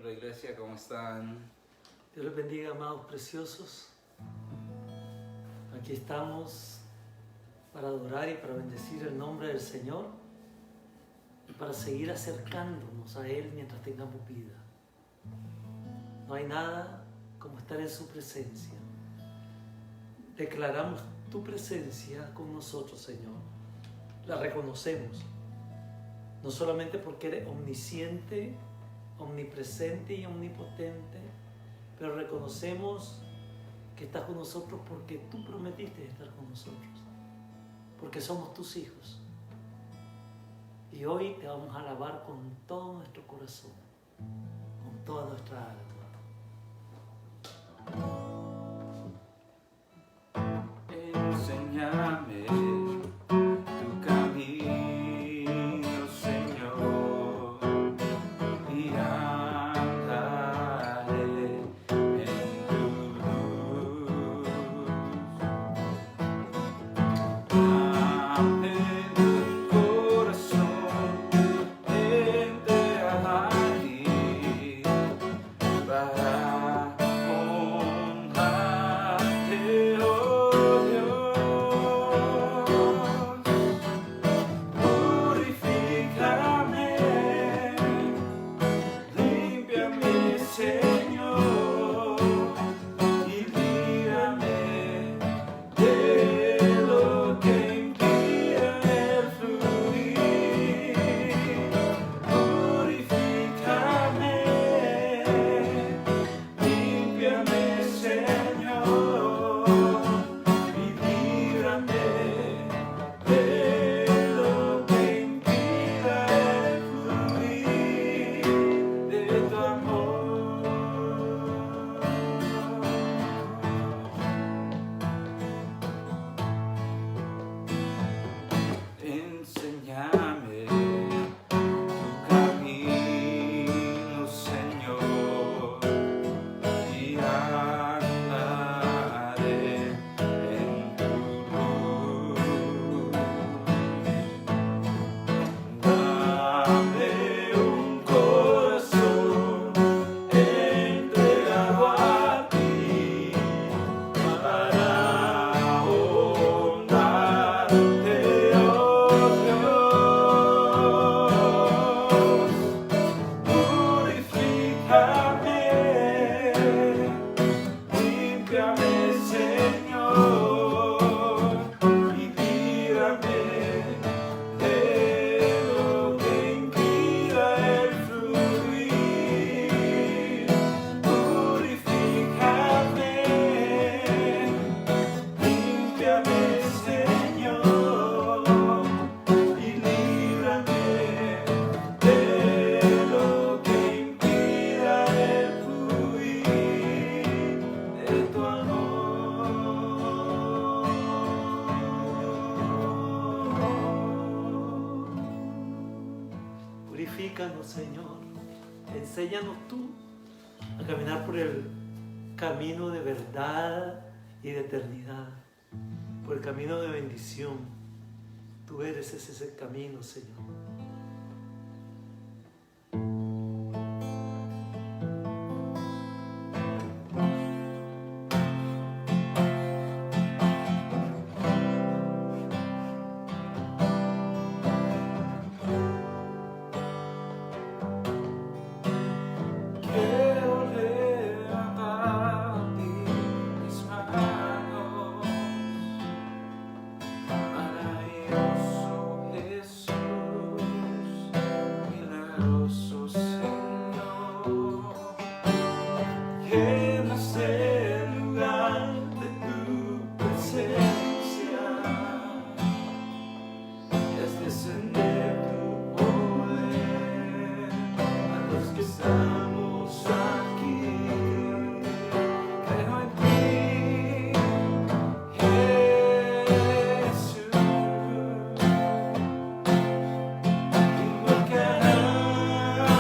Hola iglesia, ¿cómo están? Dios les bendiga, amados preciosos. Aquí estamos para adorar y para bendecir el nombre del Señor y para seguir acercándonos a Él mientras tengamos vida. No hay nada como estar en su presencia. Declaramos tu presencia con nosotros, Señor. La reconocemos, no solamente porque eres omnisciente, omnipresente y omnipotente, pero reconocemos que estás con nosotros porque tú prometiste estar con nosotros, porque somos tus hijos. Y hoy te vamos a alabar con todo nuestro corazón, con toda nuestra alma. Enséñame tu camino, Señor, y andaré en tu luz. Dame un corazón entregado a ti para honrarte, oh Dios. Purifícame, límpiame, Señor, y líbrame de lo que impida el fluir. Purifícame, límpiame, Señor, y líbrame de lo que impida el fluir de tu amor. Enséñame tu camino, Señor, y andaré en tu luz. Dame un corazón entregado a ti para honrarte, oh Dios. Purifícame, límpiame, Señor, y líbrame de lo que impida el fluir. Purifícame, límpiame, Señor, y líbrame de lo que impida el fluir de tu amor. Purifícanos, Señor. Enséñanos tú a caminar por el camino de verdad y de eternidad, por el camino de bendición. Tú eres ese camino, Señor. Quiero levantar mis manos, maravilloso Jesús, milagroso Señor. Llenas el lugar de tu presencia y haz descender tu poder a los que estamos aquí. Creo en ti, Jesús, invocarás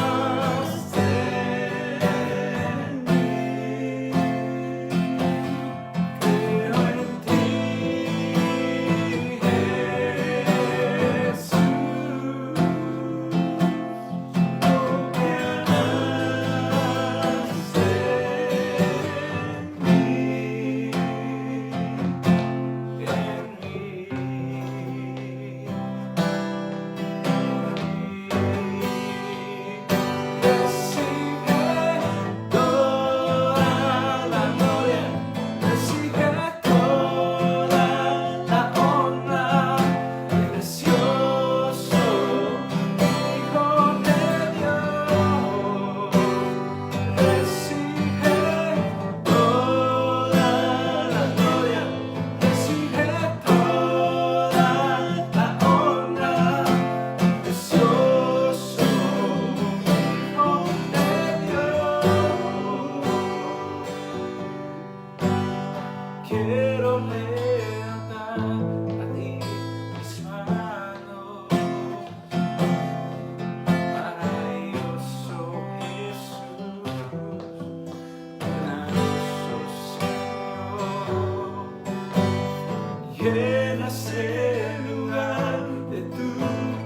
llenas el lugar de tu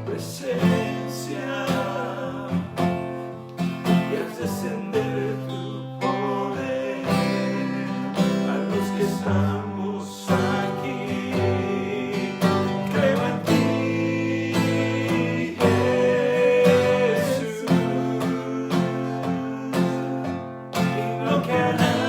presencia y haz descender tu poder a los que estamos aquí. Creo en ti, Jesús, y lo que harás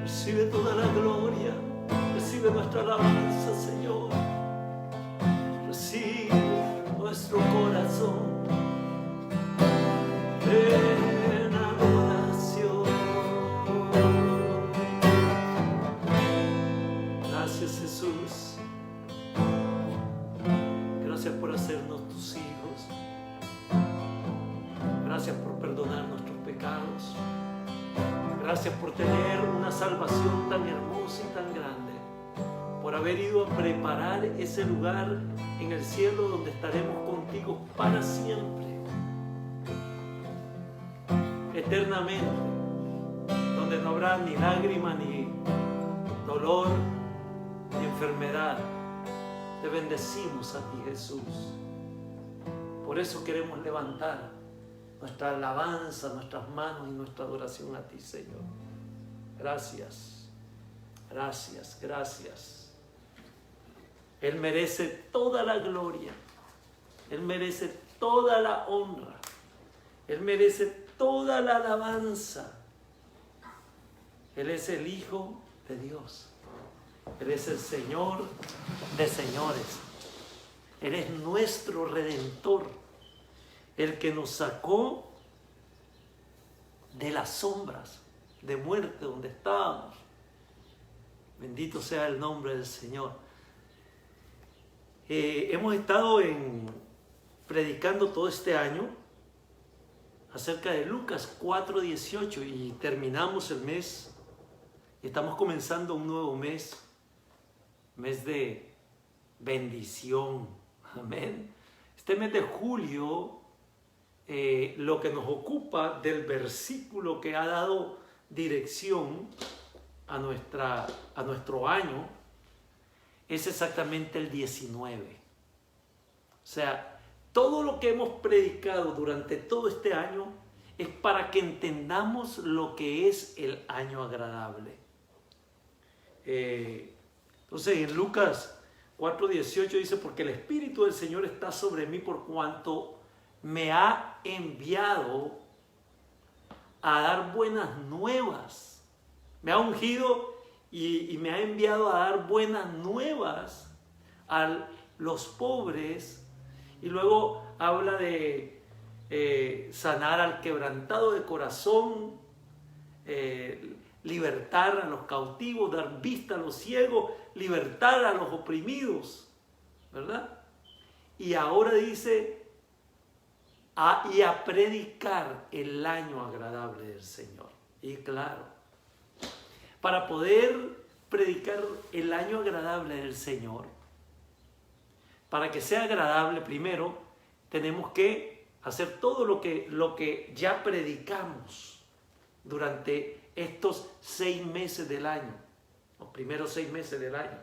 recibe toda la gloria, recibe nuestra alabanza, Señor. Recibe nuestro corazón en adoración. Gracias, Jesús. Gracias por hacernos tus hijos. Gracias por perdonar nuestros pecados. Gracias por tener una salvación tan hermosa y tan grande, por haber ido a preparar ese lugar en el cielo donde estaremos contigo para siempre, eternamente, donde no habrá ni lágrima, ni dolor, ni enfermedad. Te bendecimos a ti, Jesús. Por eso queremos levantar nuestra alabanza, nuestras manos y nuestra adoración a ti, Señor. Gracias, gracias, gracias. Él merece toda la gloria. Él merece toda la honra. Él merece toda la alabanza. Él es el Hijo de Dios. Él es el Señor de señores. Él es nuestro Redentor. El que nos sacó de las sombras de muerte donde estábamos. Bendito sea el nombre del Señor. Hemos estado predicando todo este año acerca de Lucas 4:18 y terminamos el mes. Estamos comenzando un nuevo mes de bendición. Amén. Este mes de julio, lo que nos ocupa del versículo que ha dado dirección a nuestro año es exactamente el 19. O sea, todo lo que hemos predicado durante todo este año es para que entendamos lo que es el año agradable. Entonces en Lucas 4:18 dice: porque el Espíritu del Señor está sobre mí por cuanto me ha enviado a dar buenas nuevas. Me ha ungido y me ha enviado a dar buenas nuevas a los pobres. Y luego habla de sanar al quebrantado de corazón, libertar a los cautivos, dar vista a los ciegos, libertar a los oprimidos, ¿verdad? Y ahora dice, y a predicar el año agradable del Señor. Y claro, para poder predicar el año agradable del Señor, para que sea agradable, primero tenemos que hacer todo lo que ya predicamos durante estos 6 meses del año, los primeros 6 meses del año.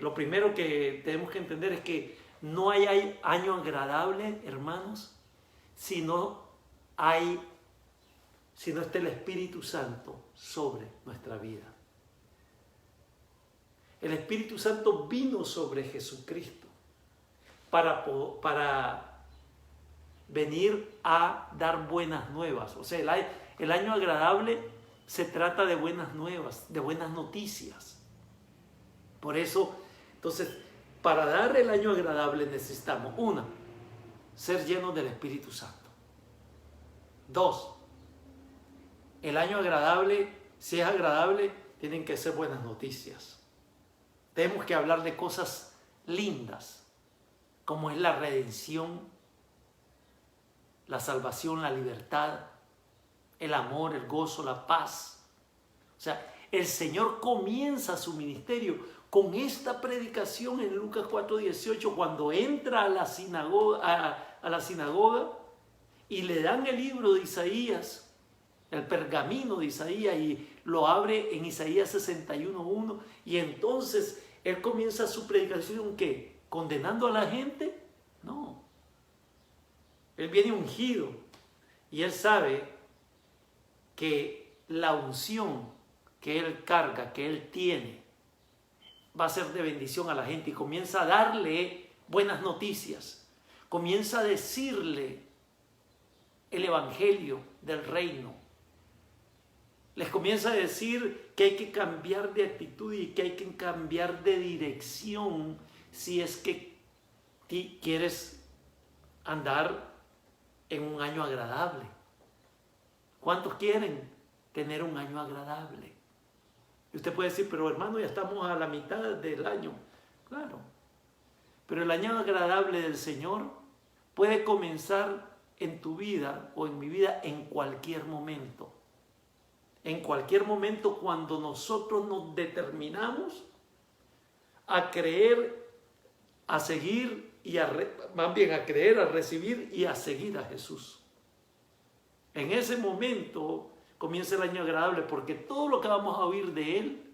Lo primero que tenemos que entender es que no hay año agradable, hermanos, si no está el Espíritu Santo sobre nuestra vida. El Espíritu Santo vino sobre Jesucristo para venir a dar buenas nuevas. O sea, el año agradable se trata de buenas nuevas, de buenas noticias. Por eso, entonces, para dar el año agradable necesitamos, 1, ser llenos del Espíritu Santo. 2, el año agradable, si es agradable, tienen que ser buenas noticias. Tenemos que hablar de cosas lindas, como es la redención, la salvación, la libertad, el amor, el gozo, la paz. O sea, el Señor comienza su ministerio con esta predicación en Lucas 4:18, cuando entra a la sinagoga y le dan el libro de Isaías, el pergamino de Isaías, y lo abre en Isaías 61:1, y entonces él comienza su predicación, ¿qué? ¿Condenando a la gente? No. Él viene ungido y él sabe que la unción que él carga, que él tiene, va a ser de bendición a la gente, y comienza a darle buenas noticias, comienza a decirle el evangelio del reino, les comienza a decir que hay que cambiar de actitud y que hay que cambiar de dirección si es que quieres andar en un año agradable. ¿Cuántos quieren tener un año agradable? Y usted puede decir, pero hermano, ya estamos a la mitad del año. Claro, pero el año agradable del Señor puede comenzar en tu vida o en mi vida en cualquier momento. En cualquier momento, cuando nosotros nos determinamos a creer, a seguir y más bien a creer, a recibir y a seguir a Jesús. En ese momento comienza el año agradable, porque todo lo que vamos a oír de Él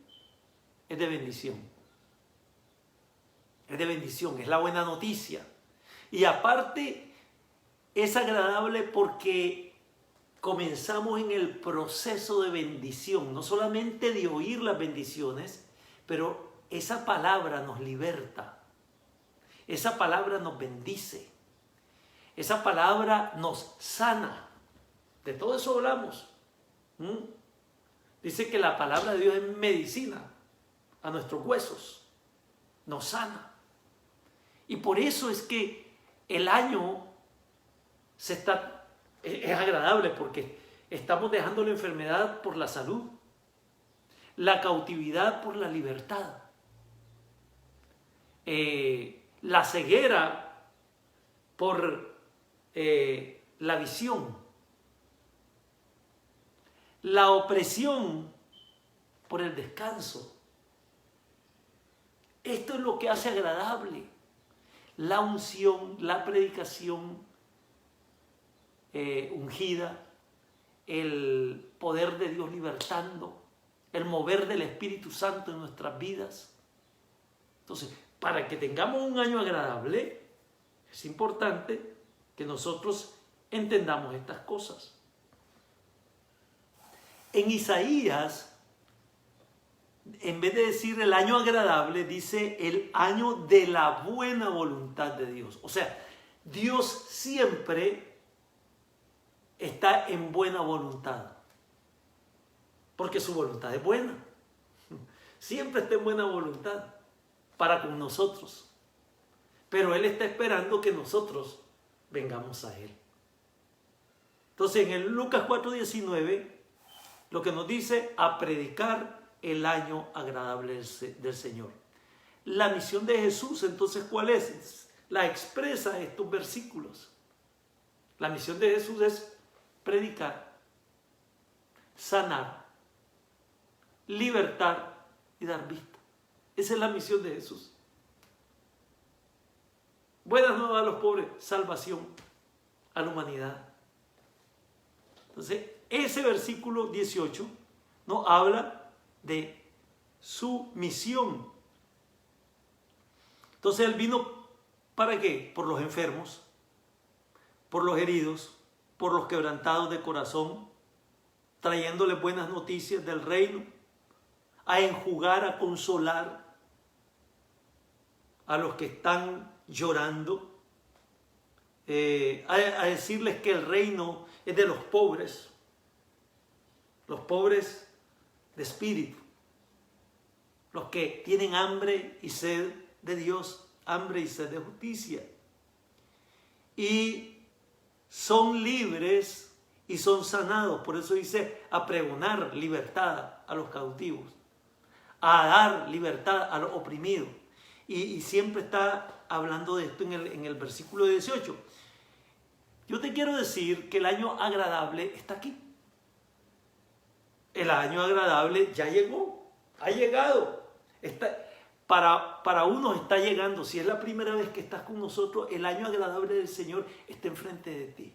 es de bendición. Es de bendición, es la buena noticia. Y aparte es agradable porque comenzamos en el proceso de bendición, no solamente de oír las bendiciones, pero esa palabra nos liberta, esa palabra nos bendice, esa palabra nos sana. De todo eso hablamos. Dice que la palabra de Dios es medicina a nuestros huesos, nos sana. Y por eso es que el año es agradable, porque estamos dejando la enfermedad por la salud, la cautividad por la libertad, la ceguera por la visión, la opresión por el descanso. Esto es lo que hace agradable la unción, la predicación ungida, el poder de Dios libertando, el mover del Espíritu Santo en nuestras vidas. Entonces, para que tengamos un año agradable, es importante que nosotros entendamos estas cosas. En Isaías, en vez de decir el año agradable, dice el año de la buena voluntad de Dios. O sea, Dios siempre está en buena voluntad, porque su voluntad es buena. Siempre está en buena voluntad para con nosotros, pero Él está esperando que nosotros vengamos a Él. Entonces, en el Lucas 4:19, lo que nos dice, a predicar el año agradable del Señor. La misión de Jesús, entonces, ¿cuál es? La expresa estos versículos. La misión de Jesús es predicar, sanar, libertar y dar vista. Esa es la misión de Jesús. Buenas nuevas a los pobres, salvación a la humanidad. Entonces, ese versículo 18 nos habla de su misión. Entonces, Él vino ¿para qué? Por los enfermos, por los heridos, por los quebrantados de corazón, trayéndole buenas noticias del reino, a enjugar, a consolar a los que están llorando, a decirles que el reino es de los pobres de espíritu, los que tienen hambre y sed de Dios, hambre y sed de justicia, y son libres y son sanados. Por eso dice a pregonar libertad a los cautivos, a dar libertad a los oprimidos. Y siempre está hablando de esto en el versículo 18. Yo te quiero decir que el año agradable está aquí. El año agradable ya llegó, ha llegado. Para unos está llegando. Si es la primera vez que estás con nosotros, el año agradable del Señor está enfrente de ti.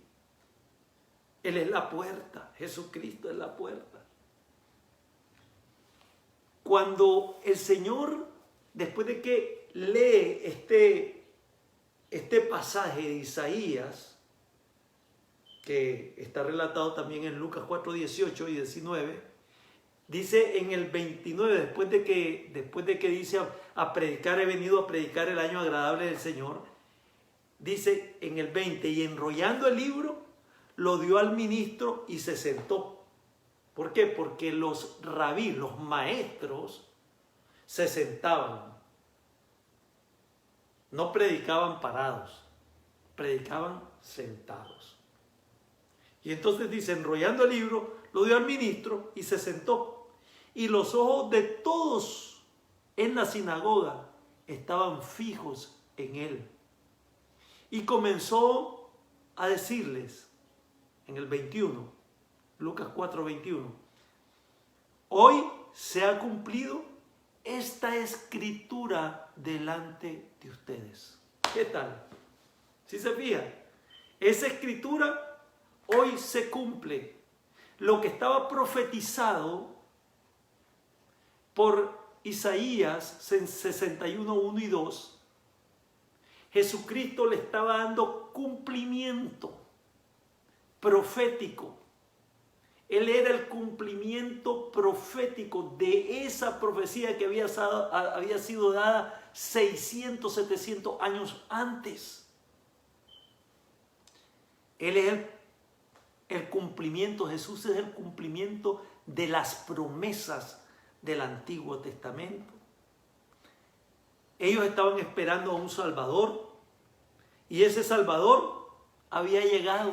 Él es la puerta, Jesucristo es la puerta. Cuando el Señor, después de que lee este pasaje de Isaías, que está relatado también en Lucas 4, 18 y 19, dice en el 29, después de que dice a predicar, he venido a predicar el año agradable del Señor, dice en el 20, y enrollando el libro, lo dio al ministro y se sentó. ¿Por qué? Porque los rabí, los maestros, se sentaban. No predicaban parados, predicaban sentados. Y entonces dice, enrollando el libro, lo dio al ministro y se sentó. Y los ojos de todos en la sinagoga estaban fijos en él. Y comenzó a decirles, en el 21, Lucas 4, 21, hoy se ha cumplido esta escritura delante de ustedes. ¿Qué tal? ¿Sí se fija? Esa escritura hoy se cumple. Lo que estaba profetizado por Isaías 61, 1 y 2, Jesucristo le estaba dando cumplimiento profético. Él era el cumplimiento profético de esa profecía que había sido dada 600, 700 años antes. Él es el cumplimiento, Jesús es el cumplimiento de las promesas del Antiguo Testamento. Ellos estaban esperando a un Salvador y ese Salvador había llegado.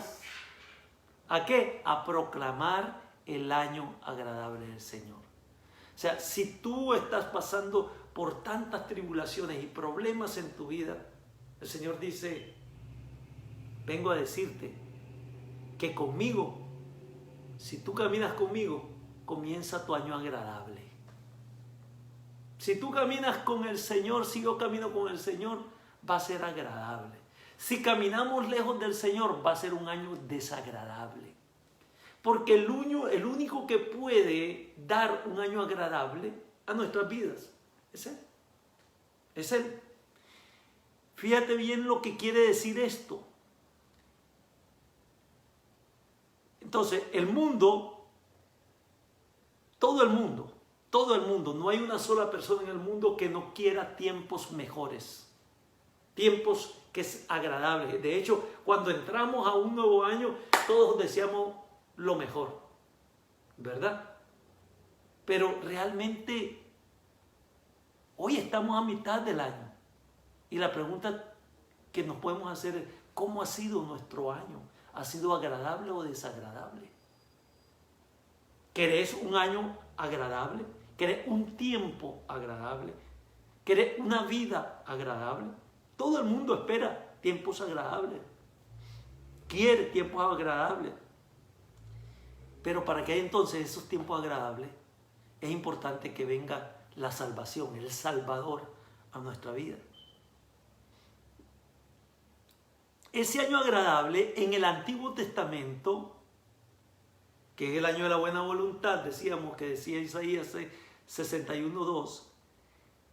¿A qué? A proclamar el año agradable del Señor. O sea, si tú estás pasando por tantas tribulaciones y problemas en tu vida, el Señor dice, vengo a decirte que conmigo, si tú caminas conmigo, comienza tu año agradable. Si tú caminas con el Señor, si yo camino con el Señor, va a ser agradable. Si caminamos lejos del Señor, va a ser un año desagradable. Porque el único que puede dar un año agradable a nuestras vidas es Él. Es Él. Fíjate bien lo que quiere decir esto. Entonces, el mundo, todo el mundo, no hay una sola persona en el mundo que no quiera tiempos mejores. Tiempos que es agradable. De hecho, cuando entramos a un nuevo año, todos deseamos lo mejor, ¿verdad? Pero realmente, hoy estamos a mitad del año. Y la pregunta que nos podemos hacer es, ¿cómo ha sido nuestro año? ¿Ha sido agradable o desagradable? ¿Querés un año agradable? ¿Querés un tiempo agradable? ¿Querés una vida agradable? Todo el mundo espera tiempos agradables. Quiere tiempos agradables. Pero para que haya entonces esos tiempos agradables, es importante que venga la salvación, el Salvador a nuestra vida. ese año agradable en el Antiguo Testamento, que es el año de la buena voluntad, decíamos que decía Isaías 61:2,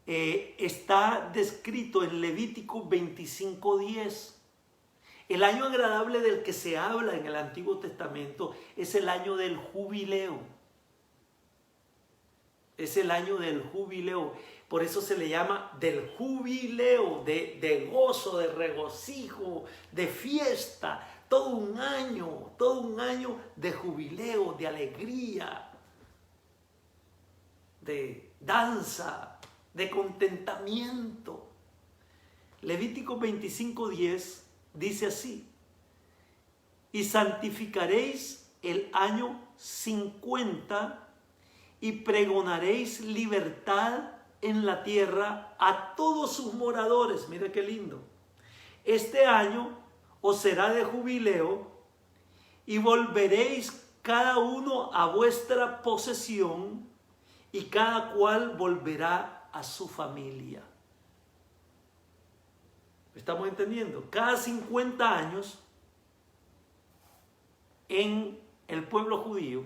está descrito en Levítico 25:10. El año agradable del que se habla en el Antiguo Testamento es el año del jubileo. Es el año del jubileo. Por eso se le llama del jubileo, de gozo, de regocijo, de fiesta. Todo un año de jubileo, de alegría, de danza, de contentamiento. Levítico 25:10 dice así: y santificaréis el año 50 y pregonaréis libertad en la tierra a todos sus moradores. Mira qué lindo. Este año os será de jubileo y volveréis cada uno a vuestra posesión y cada cual volverá a su familia. ¿Estamos entendiendo? Cada 50 años en el pueblo judío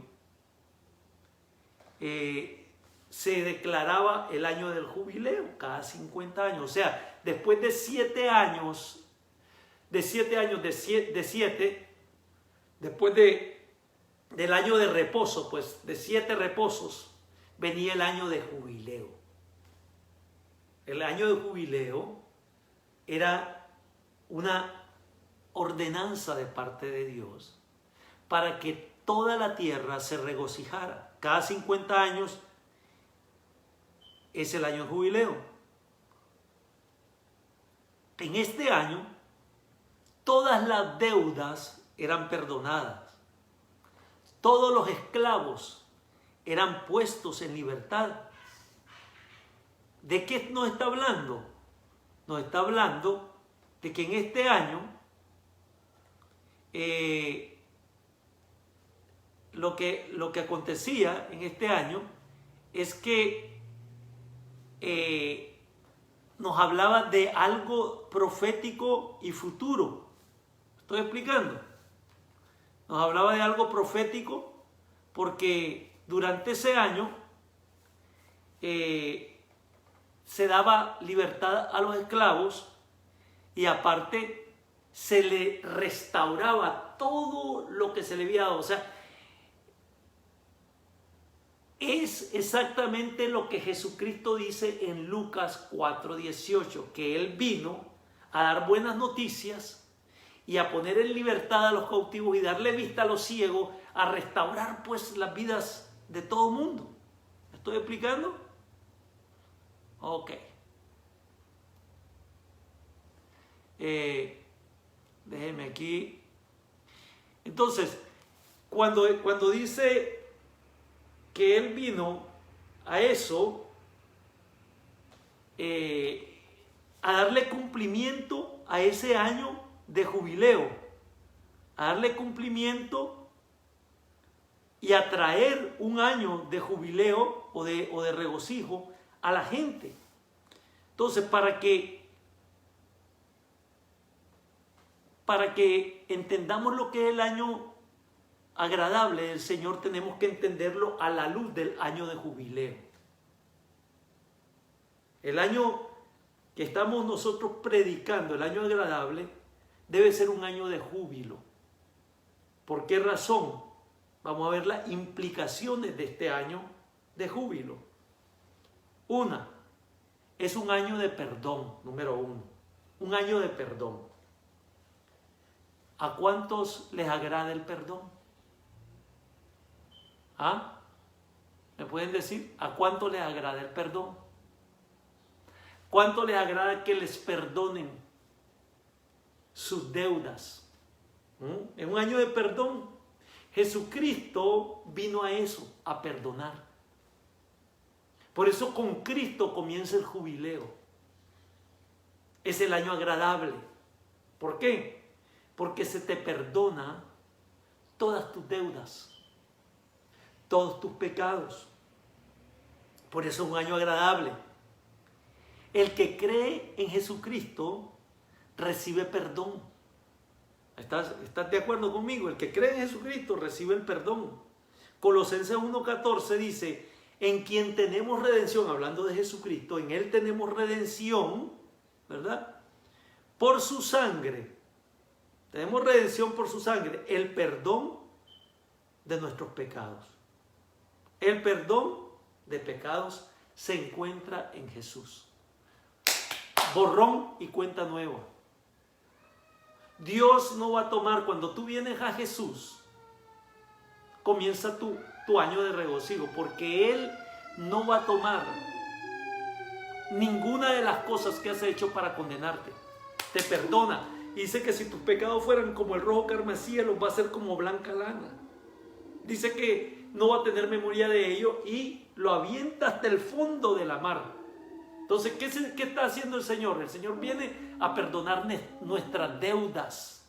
se declaraba el año del jubileo, cada 50 años. O sea, después de 7 años, después del año de reposo, pues de 7 reposos, venía el año de jubileo. El año de jubileo era una ordenanza de parte de Dios para que toda la tierra se regocijara. Cada 50 años es el año de jubileo. En este año, todas las deudas eran perdonadas. Todos los esclavos eran puestos en libertad. ¿De qué nos está hablando? Nos está hablando de que en este año lo que acontecía en este año es que nos hablaba de algo profético y futuro. ¿Estoy explicando? Nos hablaba de algo profético porque durante ese año se daba libertad a los esclavos y aparte se le restauraba todo lo que se le había dado. O sea, es exactamente lo que Jesucristo dice en Lucas 4:18, que Él vino a dar buenas noticias y a poner en libertad a los cautivos y darle vista a los ciegos, a restaurar pues las vidas de todo el mundo. ¿Me estoy explicando? Ok. Déjenme aquí. Entonces, cuando dice que Él vino a eso, a darle cumplimiento a ese año de jubileo, a darle cumplimiento y a traer un año de jubileo o de regocijo a la gente. Entonces, para que entendamos lo que es el año agradable del Señor, tenemos que entenderlo a la luz del año de jubileo. El año que estamos nosotros predicando, el año agradable, debe ser un año de júbilo. ¿Por qué razón? Vamos a ver las implicaciones de este año de júbilo. Una, es un año de perdón, número 1. Un año de perdón. ¿A cuántos les agrada el perdón? ¿Ah? ¿Me pueden decir a cuánto les agrada el perdón? ¿Cuánto les agrada que les perdonen sus deudas? En un año de perdón, Jesucristo vino a eso, a perdonar. Por eso con Cristo comienza el jubileo. Es el año agradable. ¿Por qué? Porque se te perdona todas tus deudas, todos tus pecados. Por eso es un año agradable. El que cree en Jesucristo recibe perdón. ¿Estás de acuerdo conmigo? El que cree en Jesucristo recibe el perdón. Colosenses 1:14 dice, en quien tenemos redención, hablando de Jesucristo, en Él tenemos redención, ¿verdad? Por su sangre. Tenemos redención por su sangre, el perdón de nuestros pecados. El perdón de pecados se encuentra en Jesús. Borrón y cuenta nueva. Dios no va a tomar, cuando tú vienes a Jesús, comienza tu año de regocijo, porque Él no va a tomar ninguna de las cosas que has hecho para condenarte. Te perdona. Dice que si tus pecados fueran como el rojo carmesí, los va a hacer como blanca lana. Dice que no va a tener memoria de ello y lo avienta hasta el fondo de la mar. Entonces, ¿qué está haciendo el Señor? El Señor viene a perdonar nuestras deudas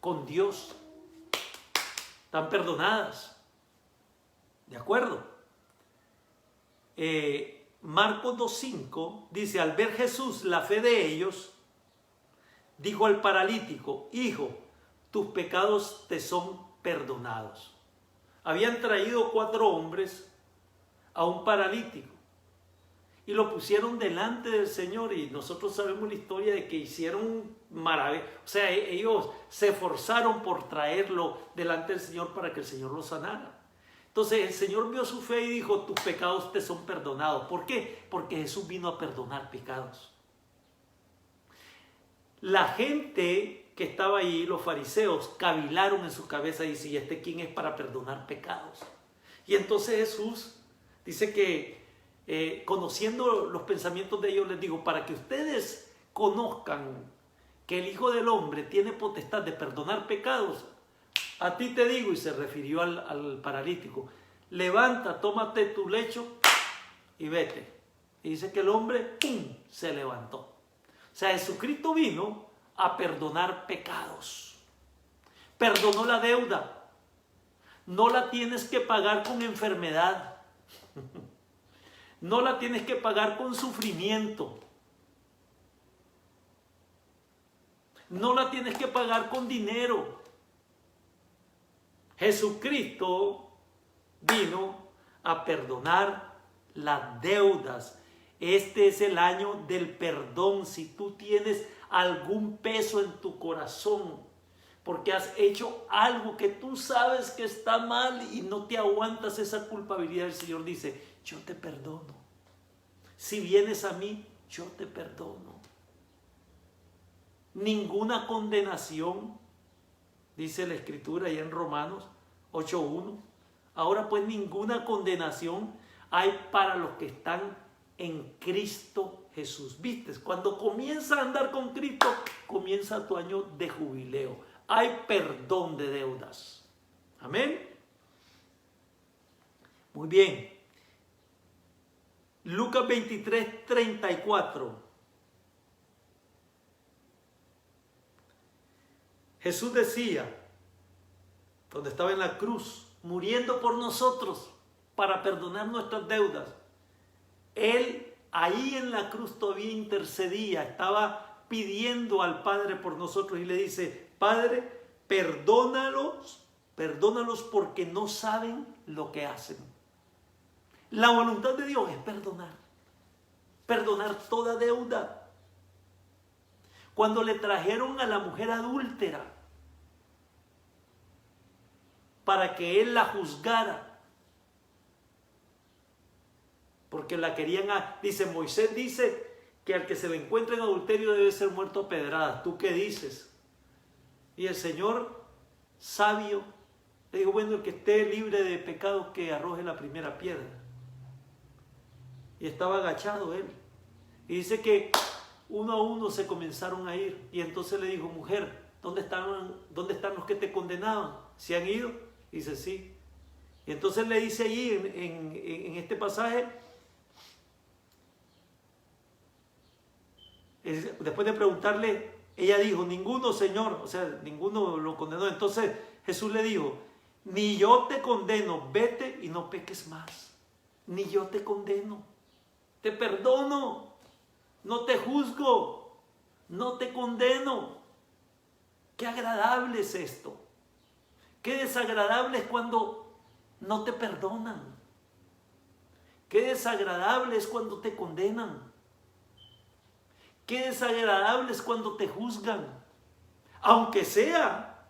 con Dios. Están perdonadas. ¿De acuerdo? Marcos 2:5 dice, al ver Jesús la fe de ellos, dijo al paralítico, hijo, tus pecados te son perdonados. Habían traído 4 hombres a un paralítico y lo pusieron delante del Señor, y nosotros sabemos la historia de que hicieron maravillas. O sea, ellos se esforzaron por traerlo delante del Señor para que el Señor lo sanara. Entonces el Señor vio su fe y dijo, tus pecados te son perdonados. ¿Por qué? Porque Jesús vino a perdonar pecados. La gente que estaba ahí, los fariseos, cavilaron en su cabeza y dice, ¿y este quién es para perdonar pecados? Y entonces Jesús dice que conociendo los pensamientos de ellos, les digo, para que ustedes conozcan que el Hijo del Hombre tiene potestad de perdonar pecados, a ti te digo, y se refirió al paralítico, levanta, tómate tu lecho y vete. Y dice que el hombre, ¡pum!, se levantó. O sea, Jesucristo vino a perdonar pecados. Perdonó la deuda. No la tienes que pagar con enfermedad. No la tienes que pagar con sufrimiento. No la tienes que pagar con dinero. Jesucristo vino a perdonar las deudas. Este es el año del perdón. Si tú tienes algún peso en tu corazón porque has hecho algo que tú sabes que está mal y no te aguantas esa culpabilidad, el Señor dice, yo te perdono. Si vienes a mí, yo te perdono. Ninguna condenación, dice la Escritura ahí en Romanos 8:1. Ahora pues ninguna condenación hay para los que están en Cristo Jesús. ¿Viste? Cuando comienzas a andar con Cristo, comienza tu año de jubileo. Hay perdón de deudas. Amén. Muy bien. Lucas 23:34. Jesús decía, cuando estaba en la cruz, muriendo por nosotros para perdonar nuestras deudas, Él ahí en la cruz todavía intercedía, estaba pidiendo al Padre por nosotros y le dice, Padre, perdónalos porque no saben lo que hacen. La voluntad de Dios es perdonar toda deuda. Cuando le trajeron a la mujer adúltera para que Él la juzgara, porque la querían, dice Moisés, dice que al que se le encuentre en adulterio debe ser muerto a pedradas. ¿Tú qué dices? Y el Señor, sabio, le dijo, bueno, el que esté libre de pecado que arroje la primera piedra. Y estaba agachado él. Y dice que uno a uno se comenzaron a ir. Y entonces le dijo, mujer, ¿dónde están los que te condenaban? ¿Se han ido? Y dice, sí. Y entonces le dice allí en este pasaje, después de preguntarle, ella dijo, ninguno, Señor, o sea, ninguno lo condenó. Entonces Jesús le dijo, ni yo te condeno, vete y no peques más. Ni yo te condeno, te perdono, no te juzgo, no te condeno. Qué agradable es esto. Qué desagradable es cuando no te perdonan. Qué desagradable es cuando te condenan. Qué desagradable es cuando te juzgan. Aunque sea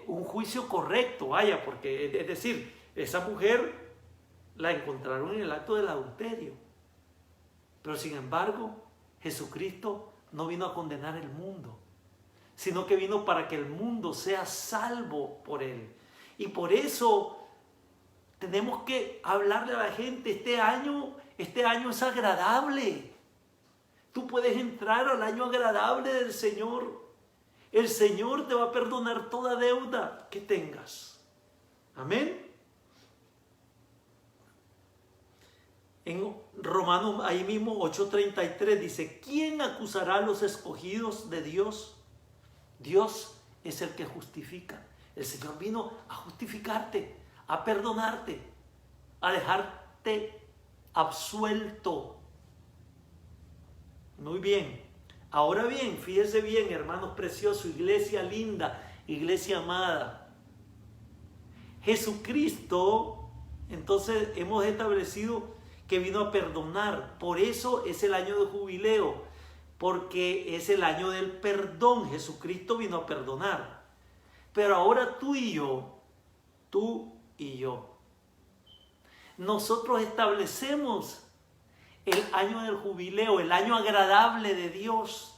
un juicio correcto, vaya, porque es decir, esa mujer la encontraron en el acto del adulterio. Pero sin embargo, Jesucristo no vino a condenar el mundo, sino que vino para que el mundo sea salvo por él. Y por eso tenemos que hablarle a la gente, este año es agradable. Tú puedes entrar al año agradable del Señor. El Señor te va a perdonar toda deuda que tengas. Amén. En Romanos, ahí mismo 8:33 dice, ¿quién acusará a los escogidos de Dios? Dios es el que justifica. El Señor vino a justificarte, a perdonarte, a dejarte absuelto. Muy bien. Ahora bien, fíjese bien, hermanos preciosos, iglesia linda, iglesia amada. Jesucristo, entonces hemos establecido que vino a perdonar. Por eso es el año de jubileo, porque es el año del perdón. Jesucristo vino a perdonar. Pero ahora tú y yo, nosotros establecemos el año del jubileo, el año agradable de Dios.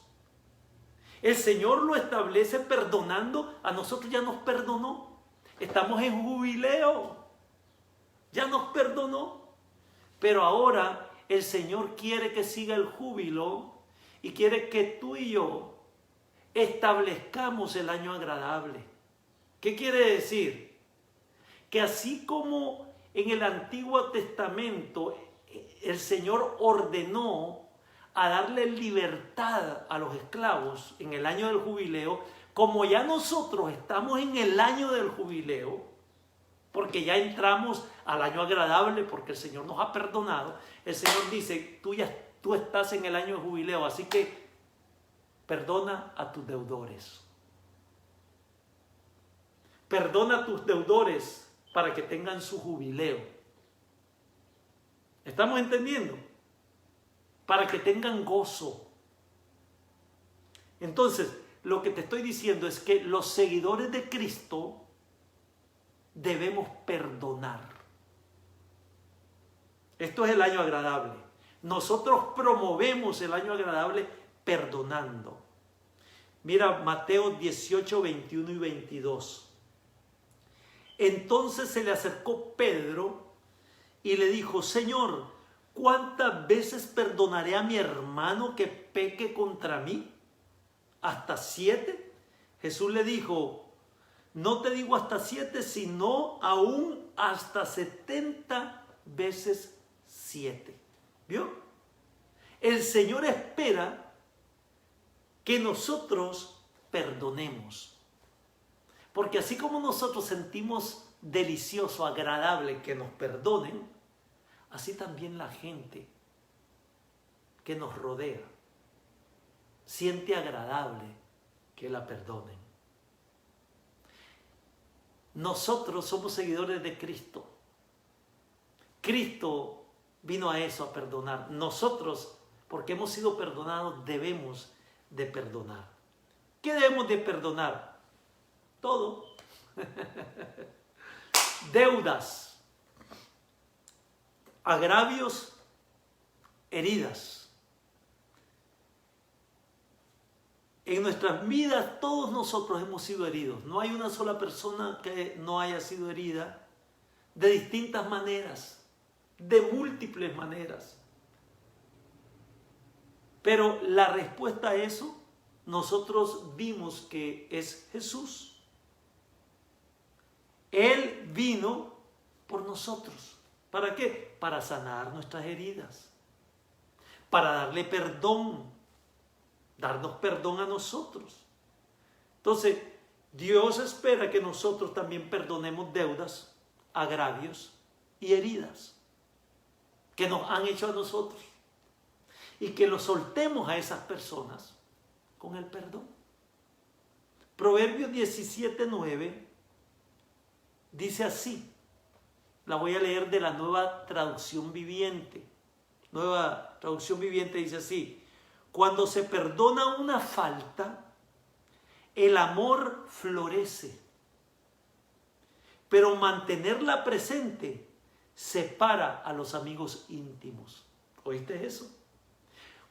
El Señor lo establece perdonando. A nosotros ya nos perdonó. Estamos en jubileo. Ya nos perdonó. Pero ahora el Señor quiere que siga el júbilo y quiere que tú y yo establezcamos el año agradable. ¿Qué quiere decir? Que así como en el Antiguo Testamento el Señor ordenó a darle libertad a los esclavos en el año del jubileo, como ya nosotros estamos en el año del jubileo, porque ya entramos al año agradable, porque el Señor nos ha perdonado, el Señor dice, tú estás en el año de jubileo, así que perdona a tus deudores. Perdona a tus deudores para que tengan su jubileo. ¿Estamos entendiendo? Para que tengan gozo. Entonces, lo que te estoy diciendo es que los seguidores de Cristo debemos perdonar. Esto es el año agradable. Nosotros promovemos el año agradable perdonando. Mira Mateo 18, 21 y 22. Entonces se le acercó Pedro y le dijo, Señor, ¿cuántas veces perdonaré a mi hermano que peque contra mí? ¿Hasta 7? Jesús le dijo, no te digo hasta 7, sino aún hasta 70 veces 7. ¿Vio? El Señor espera que nosotros perdonemos. Porque así como nosotros sentimos delicioso, agradable que nos perdonen, así también la gente que nos rodea siente agradable que la perdonen. Nosotros somos seguidores de Cristo. Cristo vino a eso, a perdonar. Nosotros, porque hemos sido perdonados, debemos de perdonar. ¿Qué debemos de perdonar? Todo. Deudas, agravios, heridas. En nuestras vidas todos nosotros hemos sido heridos. No hay una sola persona que no haya sido herida de distintas maneras, de múltiples maneras. Pero la respuesta a eso, nosotros vimos que es Jesús. Él vino por nosotros. ¿Para qué? Para sanar nuestras heridas. Para darle perdón. Darnos perdón a nosotros. Entonces, Dios espera que nosotros también perdonemos deudas, agravios y heridas que nos han hecho a nosotros. Y que los soltemos a esas personas con el perdón. Proverbios 17:9 dice así. La voy a leer de la Nueva Traducción Viviente. Nueva Traducción Viviente dice así: cuando se perdona una falta, el amor florece, pero mantenerla presente separa a los amigos íntimos. ¿Oíste eso?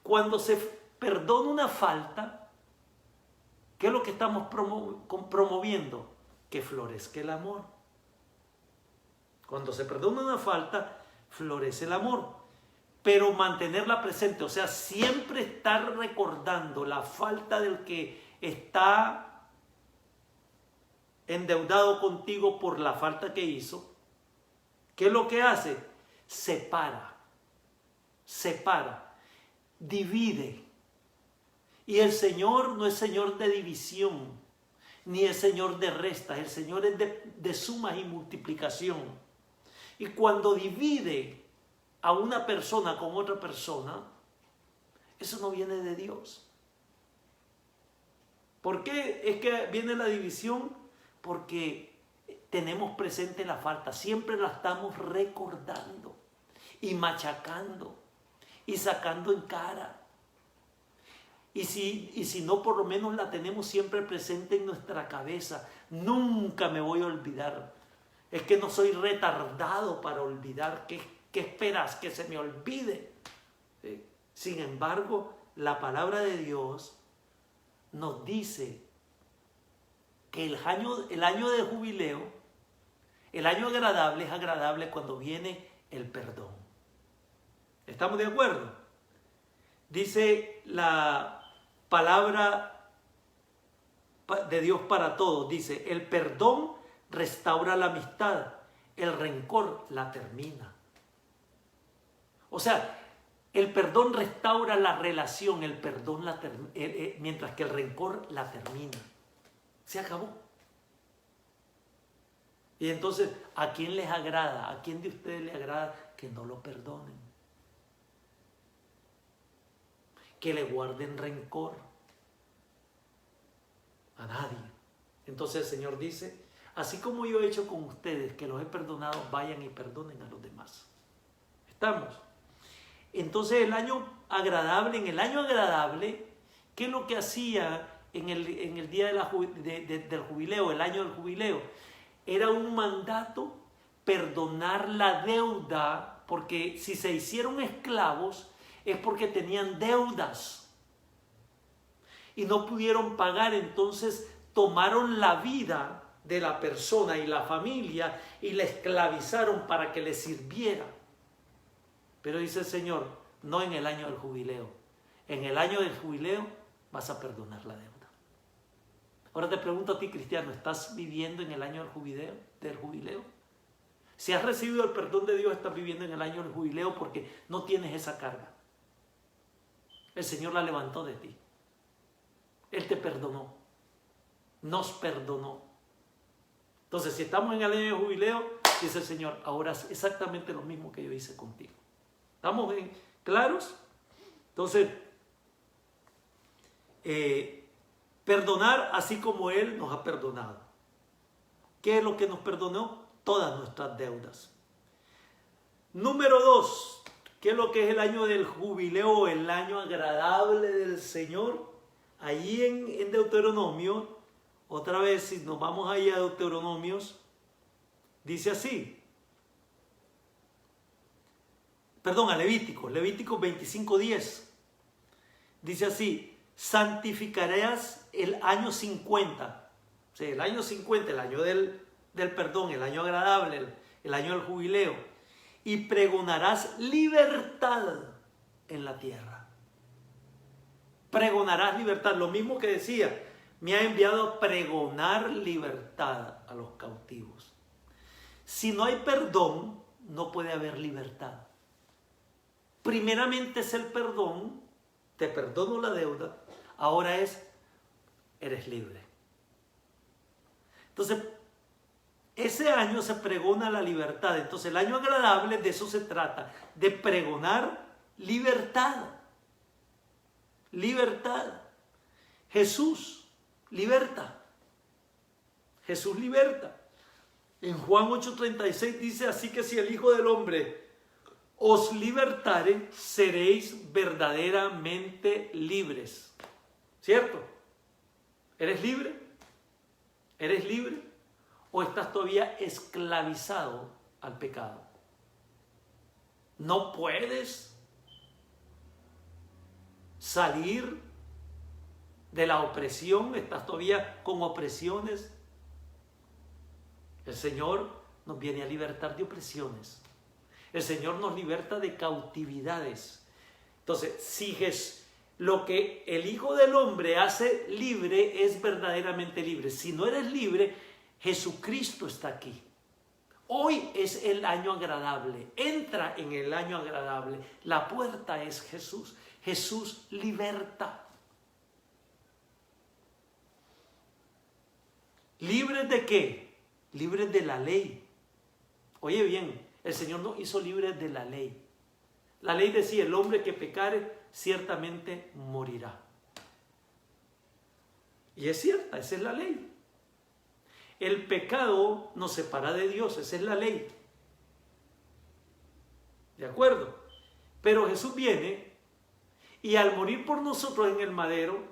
Cuando se perdona una falta, ¿qué es lo que estamos promoviendo? Que florezca el amor. Cuando se perdona una falta, florece el amor. Pero mantenerla presente, o sea, siempre estar recordando la falta del que está endeudado contigo por la falta que hizo. ¿Qué es lo que hace? Separa, divide. Y el Señor no es Señor de división, ni es Señor de restas. El Señor es de sumas y multiplicación. Y cuando divide a una persona con otra persona, eso no viene de Dios. ¿Por qué es que viene la división? Porque tenemos presente la falta, siempre la estamos recordando y machacando y sacando en cara. Y si no, por lo menos la tenemos siempre presente en nuestra cabeza. Nunca me voy a olvidar. Es que no soy retardado para olvidar. ¿Qué esperas? ¿Que se me olvide? ¿Sí? Sin embargo, la palabra de Dios nos dice que el año de jubileo, el año agradable, es agradable cuando viene el perdón. ¿Estamos de acuerdo? Dice la palabra de Dios para todos. Dice, el perdón restaura la amistad, el rencor la termina. O sea, el perdón restaura la relación, el perdón mientras que el rencor la termina. Se acabó. Y entonces, ¿a quién les agrada? ¿A quién de ustedes les agrada que no lo perdonen? Que le guarden rencor. A nadie. Entonces el Señor dice, así como yo he hecho con ustedes, que los he perdonado, vayan y perdonen a los demás. ¿Estamos? Entonces en el año agradable, ¿qué es lo que hacía en el día del jubileo, el año del jubileo? Era un mandato perdonar la deuda, porque si se hicieron esclavos es porque tenían deudas y no pudieron pagar, entonces tomaron la vida de la persona y la familia y la esclavizaron para que le sirviera. Pero dice el Señor, no en el año del jubileo. En el año del jubileo vas a perdonar la deuda. Ahora te pregunto a ti, cristiano, ¿estás viviendo en el año del jubileo? Si has recibido el perdón de Dios, estás viviendo en el año del jubileo porque no tienes esa carga. El Señor la levantó de ti. Él te perdonó. Nos perdonó. Entonces, si estamos en el año del jubileo, dice el Señor, ahora es exactamente lo mismo que yo hice contigo. ¿Estamos claros? Entonces, perdonar así como Él nos ha perdonado. ¿Qué es lo que nos perdonó? Todas nuestras deudas. Número 2, ¿qué es lo que es el año del jubileo, el año agradable del Señor? Allí en Deuteronomio, otra vez, si nos vamos ahí a Deuteronomios, dice así. Perdón, a Levíticos 25:10. Dice así, santificarás el año 50. O sea, el año 50, el año del perdón, el año agradable, el año del jubileo. Y pregonarás libertad en la tierra. Pregonarás libertad. Lo mismo que decía, me ha enviado a pregonar libertad a los cautivos. Si no hay perdón, no puede haber libertad. Primeramente es el perdón, te perdono la deuda, ahora eres libre. Entonces, ese año se pregona la libertad. Entonces, el año agradable, de eso se trata, de pregonar libertad. Libertad. Jesús liberta. Jesús liberta. En Juan 8:36 dice, así que si el Hijo del Hombre os libertare, seréis verdaderamente libres. ¿Cierto? ¿Eres libre? ¿Eres libre? ¿O estás todavía esclavizado al pecado? No puedes salir de la opresión, estás todavía con opresiones. El Señor nos viene a libertar de opresiones. El Señor nos liberta de cautividades. Entonces, si lo que el Hijo del Hombre hace libre es verdaderamente libre. Si no eres libre, Jesucristo está aquí. Hoy es el año agradable. Entra en el año agradable. La puerta es Jesús. Jesús liberta. ¿Libres de qué? Libres de la ley. Oye bien, el Señor nos hizo libres de la ley. La ley decía, el hombre que pecare ciertamente morirá. Y es cierta, esa es la ley. El pecado nos separa de Dios, esa es la ley. ¿De acuerdo? Pero Jesús viene y al morir por nosotros en el madero,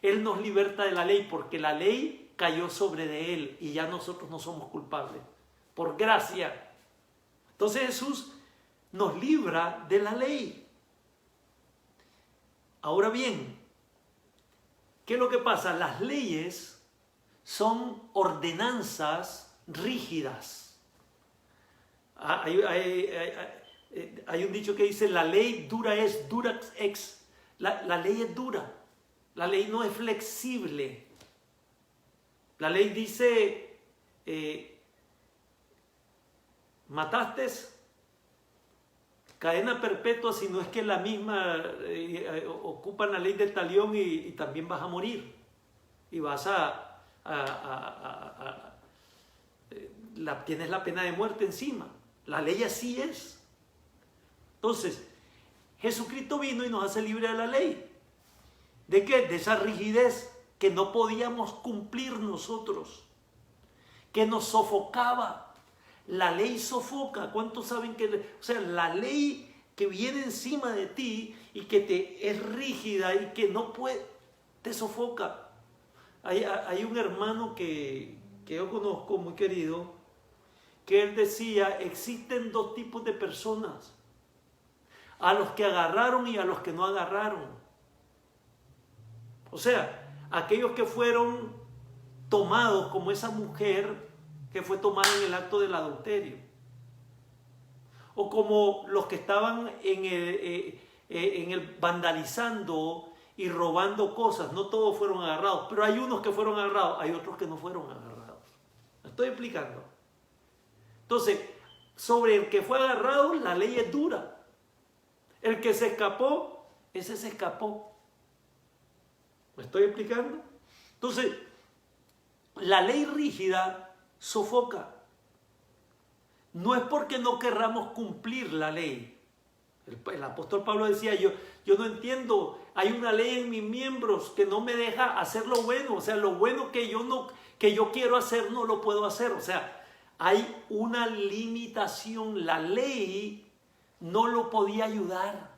Él nos liberta de la ley, porque la ley cayó sobre de Él y ya nosotros no somos culpables. Por gracia. Entonces Jesús nos libra de la ley. Ahora bien, ¿qué es lo que pasa? Las leyes son ordenanzas rígidas. Hay un dicho que dice, la ley dura es, durax ex. La ley es dura. La ley no es flexible. La ley dice, mataste, cadena perpetua, si no es que la misma ocupan la ley del talión y también vas a morir. Y vas tienes la pena de muerte encima. La ley así es. Entonces, Jesucristo vino y nos hace libre de la ley. ¿De qué? De esa rigidez que no podíamos cumplir nosotros, que nos sofocaba. La ley sofoca. ¿Cuántos saben que, la ley que viene encima de ti y que es rígida y que no puede, te sofoca? Hay un hermano que yo conozco, muy querido, que él decía, existen dos tipos de personas, a los que agarraron y a los que no agarraron. O sea, aquellos que fueron tomados como esa mujer que fue tomada en el acto del adulterio, o como los que estaban en el vandalizando y robando cosas. No todos fueron agarrados, pero hay unos que fueron agarrados, hay otros que no fueron agarrados. ¿Me estoy explicando? Entonces, sobre el que fue agarrado, la ley es dura. El que se escapó, ese se escapó. ¿Me estoy explicando? Entonces, la ley rígida sofoca. No es porque no querramos cumplir la ley. El apóstol Pablo decía, yo no entiendo, hay una ley en mis miembros que no me deja hacer lo bueno. O sea, lo bueno que yo quiero hacer no lo puedo hacer. O sea, hay una limitación. La ley no lo podía ayudar.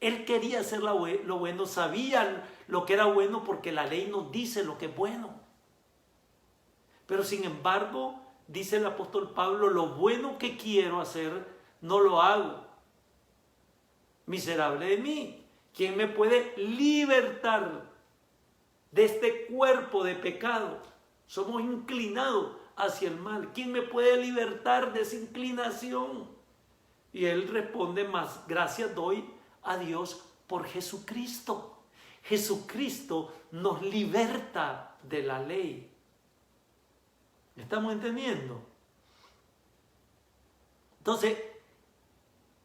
Él quería hacer lo bueno, sabía lo que era bueno porque la ley nos dice lo que es bueno. Pero sin embargo, dice el apóstol Pablo, lo bueno que quiero hacer no lo hago. Miserable de mí. ¿Quién me puede libertar de este cuerpo de pecado? Somos inclinados hacia el mal. ¿Quién me puede libertar de esa inclinación? Y él responde, más gracias doy a Dios por Jesucristo. Jesucristo nos liberta de la ley. ¿Estamos entendiendo? Entonces,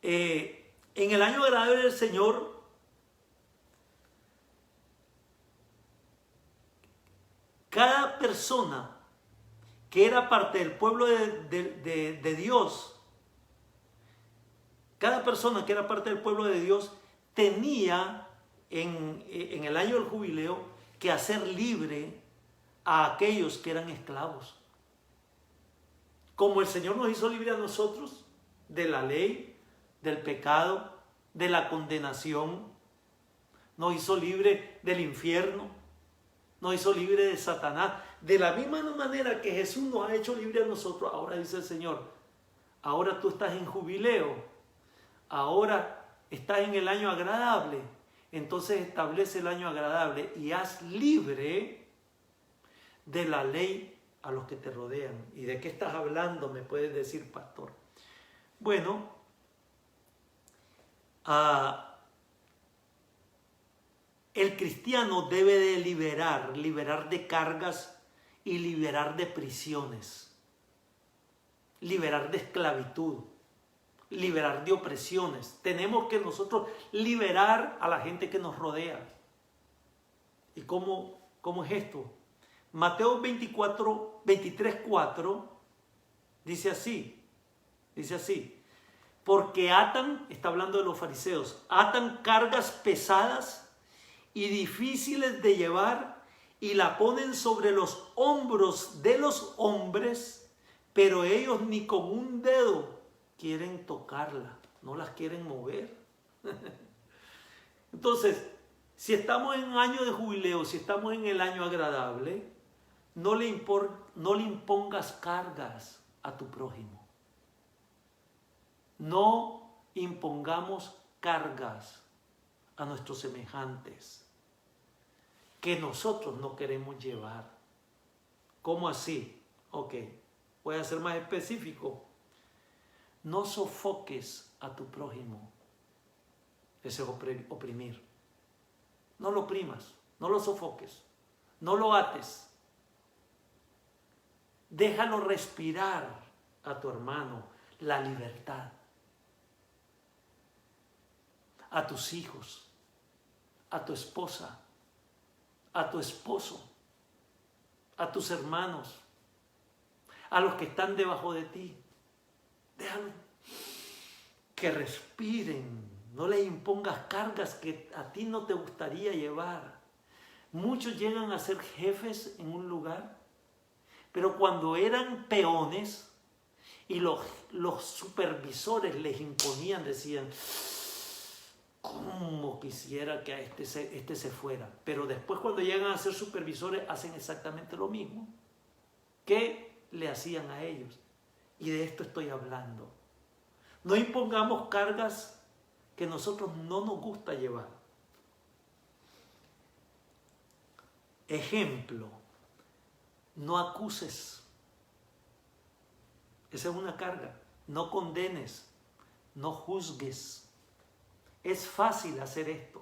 en el año agradable del Señor, cada persona que era parte del pueblo de Dios, cada persona que era parte del pueblo de Dios tenía en el año del jubileo que hacer libre a aquellos que eran esclavos. Como el Señor nos hizo libre a nosotros de la ley, del pecado, de la condenación, nos hizo libre del infierno, nos hizo libre de Satanás. De la misma manera que Jesús nos ha hecho libre a nosotros, ahora dice el Señor, ahora tú estás en jubileo, ahora estás en el año agradable, entonces establece el año agradable y haz libre de la ley a los que te rodean. ¿Y de qué estás hablando? Me puedes decir, pastor. Bueno, el cristiano debe de liberar de cargas y liberar de prisiones, liberar de esclavitud, liberar de opresiones. Tenemos que nosotros liberar a la gente que nos rodea. ¿Y cómo es esto? Mateo 23:4 dice así, porque atan, está hablando de los fariseos, atan cargas pesadas y difíciles de llevar y la ponen sobre los hombros de los hombres, pero ellos ni con un dedo quieren tocarla, no las quieren mover. Entonces, si estamos en año de jubileo, si estamos en el año agradable, no le impongas cargas a tu prójimo. No impongamos cargas a nuestros semejantes que nosotros no queremos llevar. ¿Cómo así? Ok, voy a ser más específico. No sofoques a tu prójimo. Ese es oprimir. No lo oprimas, no lo sofoques, no lo ates. Déjalo respirar a tu hermano la libertad. A tus hijos, a tu esposa, a tu esposo, a tus hermanos, a los que están debajo de ti. Déjalo que respiren. No les impongas cargas que a ti no te gustaría llevar. Muchos llegan a ser jefes en un lugar, pero cuando eran peones y los supervisores les imponían, decían, ¿cómo quisiera que a este se fuera? Pero después cuando llegan a ser supervisores hacen exactamente lo mismo que le hacían a ellos. Y de esto estoy hablando. No impongamos cargas que nosotros no nos gusta llevar. Ejemplo, no acuses. Esa es una carga. No condenes, no juzgues. Es fácil hacer esto,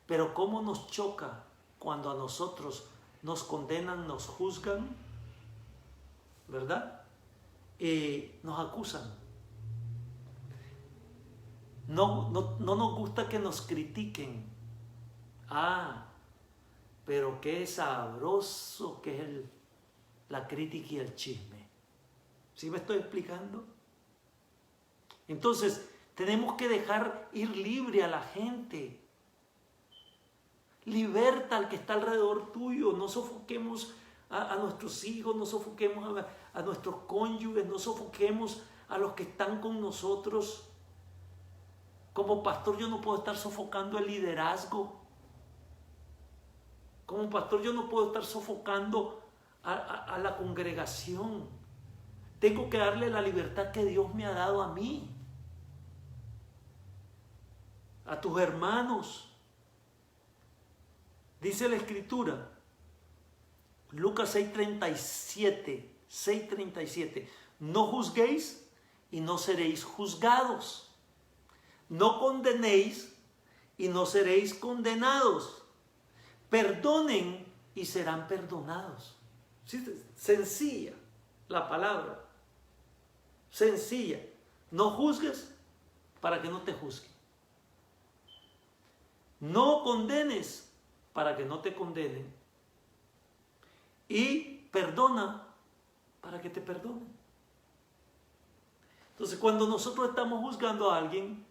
pero ¿cómo nos choca cuando a nosotros nos condenan, nos juzgan, ¿verdad? Nos acusan. No nos gusta que nos critiquen. Pero qué sabroso que es la crítica y el chisme. ¿Sí me estoy explicando? Entonces, tenemos que dejar ir libre a la gente. Liberta al que está alrededor tuyo. No sofoquemos a nuestros hijos, no sofoquemos a nuestros cónyuges, no sofoquemos a los que están con nosotros. Como pastor yo no puedo estar sofocando el liderazgo. Como pastor yo no puedo estar sofocando a la congregación. Tengo que darle la libertad que Dios me ha dado a mí, a tus hermanos. Dice la Escritura, Lucas 6:37, no juzguéis y no seréis juzgados. No condenéis y no seréis condenados. Perdonen y serán perdonados. ¿Sí? Sencilla la palabra. Sencilla. No juzgues para que no te juzguen. No condenes para que no te condenen. Y perdona para que te perdonen. Entonces, cuando nosotros estamos juzgando a alguien,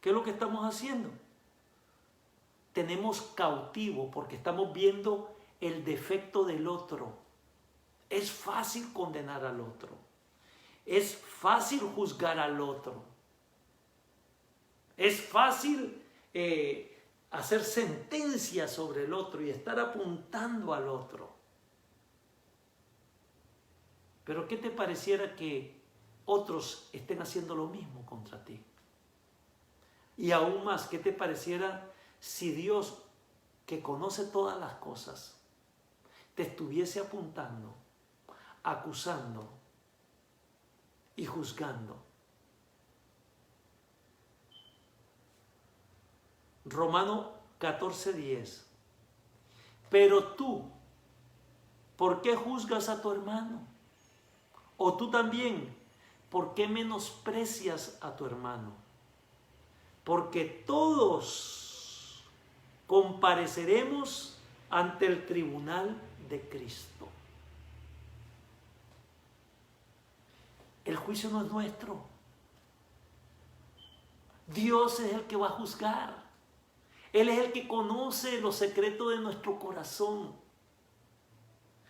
¿qué es lo que estamos haciendo? tenemos cautivo porque estamos viendo el defecto del otro. Es fácil condenar al otro. Es fácil juzgar al otro. Es fácil hacer sentencias sobre el otro y estar apuntando al otro. Pero ¿qué te pareciera que otros estén haciendo lo mismo contra ti? Y aún más, ¿qué te pareciera si Dios, que conoce todas las cosas, te estuviese apuntando, acusando y juzgando? Romano 14:10. Pero tú, ¿por qué juzgas a tu hermano? O tú también, ¿por qué menosprecias a tu hermano? Porque todos compareceremos ante el tribunal de Cristo. El juicio no es nuestro. Dios es el que va a juzgar. Él es el que conoce los secretos de nuestro corazón.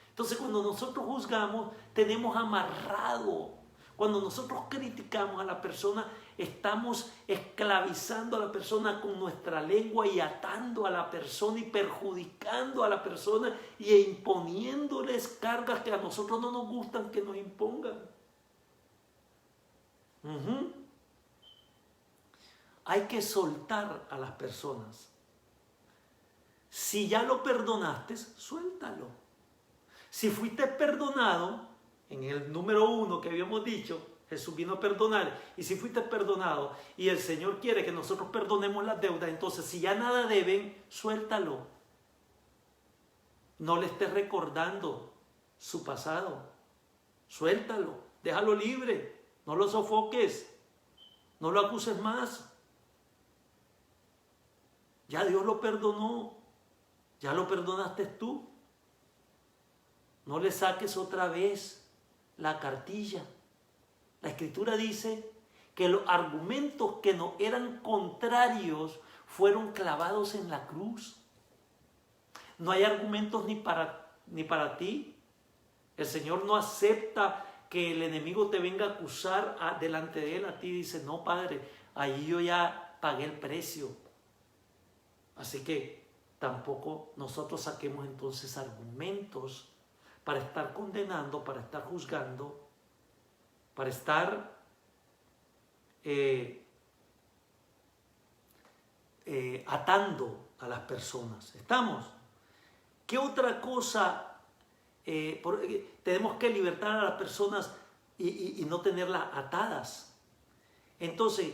Entonces, cuando nosotros juzgamos, tenemos amarrado. Cuando nosotros criticamos a la persona, estamos esclavizando a la persona con nuestra lengua y atando a la persona y perjudicando a la persona y imponiéndoles cargas que a nosotros no nos gustan que nos impongan. Hay que soltar a las personas. Si ya lo perdonaste, suéltalo. Si fuiste perdonado, en el número 1 que habíamos dicho, Jesús vino a perdonar. Y si fuiste perdonado y el Señor quiere que nosotros perdonemos las deudas, entonces si ya nada deben, suéltalo. No le estés recordando su pasado. Suéltalo, déjalo libre, no lo sofoques, no lo acuses más. Ya Dios lo perdonó, ya lo perdonaste tú. No le saques otra vez la cartilla. La Escritura dice que los argumentos que nos eran contrarios fueron clavados en la cruz. No hay argumentos ni para ti. El Señor no acepta que el enemigo te venga a acusar delante de Él. A ti dice, no, Padre, ahí yo ya pagué el precio. Así que tampoco nosotros saquemos entonces argumentos para estar condenando, para estar juzgando, para estar atando a las personas. ¿Estamos? ¿Qué otra cosa tenemos que libertar a las personas y no tenerlas atadas? Entonces,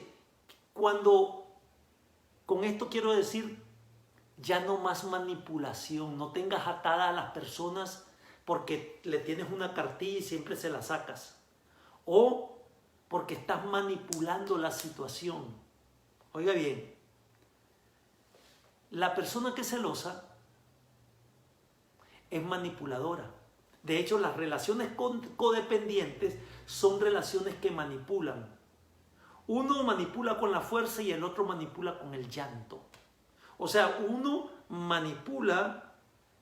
con esto quiero decir, ya no más manipulación, no tengas atada a las personas porque le tienes una cartilla y siempre se la sacas. O porque estás manipulando la situación. Oiga bien, la persona que es celosa es manipuladora. De hecho, las relaciones codependientes son relaciones que manipulan. Uno manipula con la fuerza y el otro manipula con el llanto. O sea, uno manipula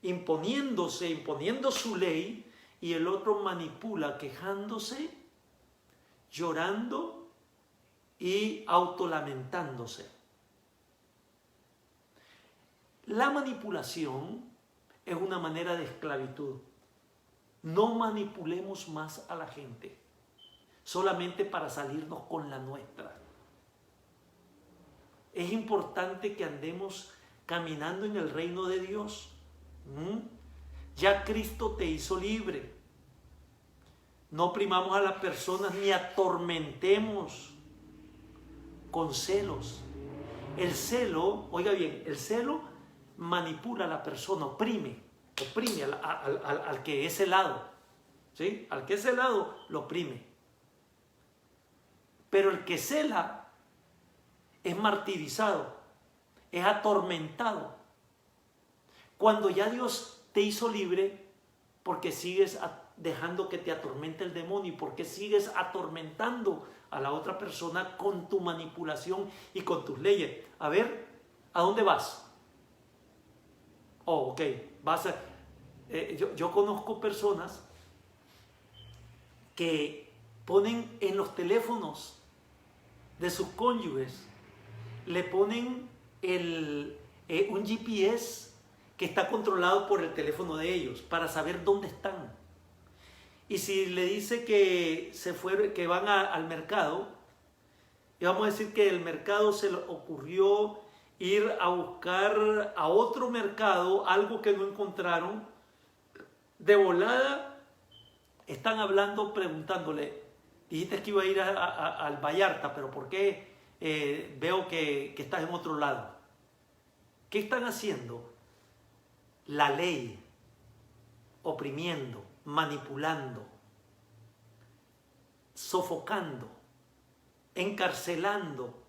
imponiendo su ley, y el otro manipula quejándose, llorando y autolamentándose. La manipulación es una manera de esclavitud. No manipulemos más a la gente solamente para salirnos con la nuestra. Es importante que andemos caminando en el reino de Dios. Ya Cristo te hizo libre. No oprimamos a las personas ni atormentemos con celos. El celo, oiga bien, el celo manipula a la persona, oprime al que es celado. ¿Sí? Al que es celado lo oprime. Pero el que cela es martirizado, es atormentado. Cuando ya Dios te hizo libre, porque sigues dejando que te atormente el demonio y porque sigues atormentando a la otra persona con tu manipulación y con tus leyes. A ver, ¿a dónde vas? Oh, ok, yo conozco personas que ponen en los teléfonos de sus cónyuges, le ponen un GPS que está controlado por el teléfono de ellos para saber dónde están. Y si le dice que que van al mercado, y vamos a decir que el mercado se le ocurrió ir a buscar a otro mercado algo que no encontraron, de volada están hablando, preguntándole, dijiste que iba a ir al Vallarta, pero ¿por qué veo que estás en otro lado? ¿Qué están haciendo? La ley, oprimiendo, manipulando, sofocando, encarcelando.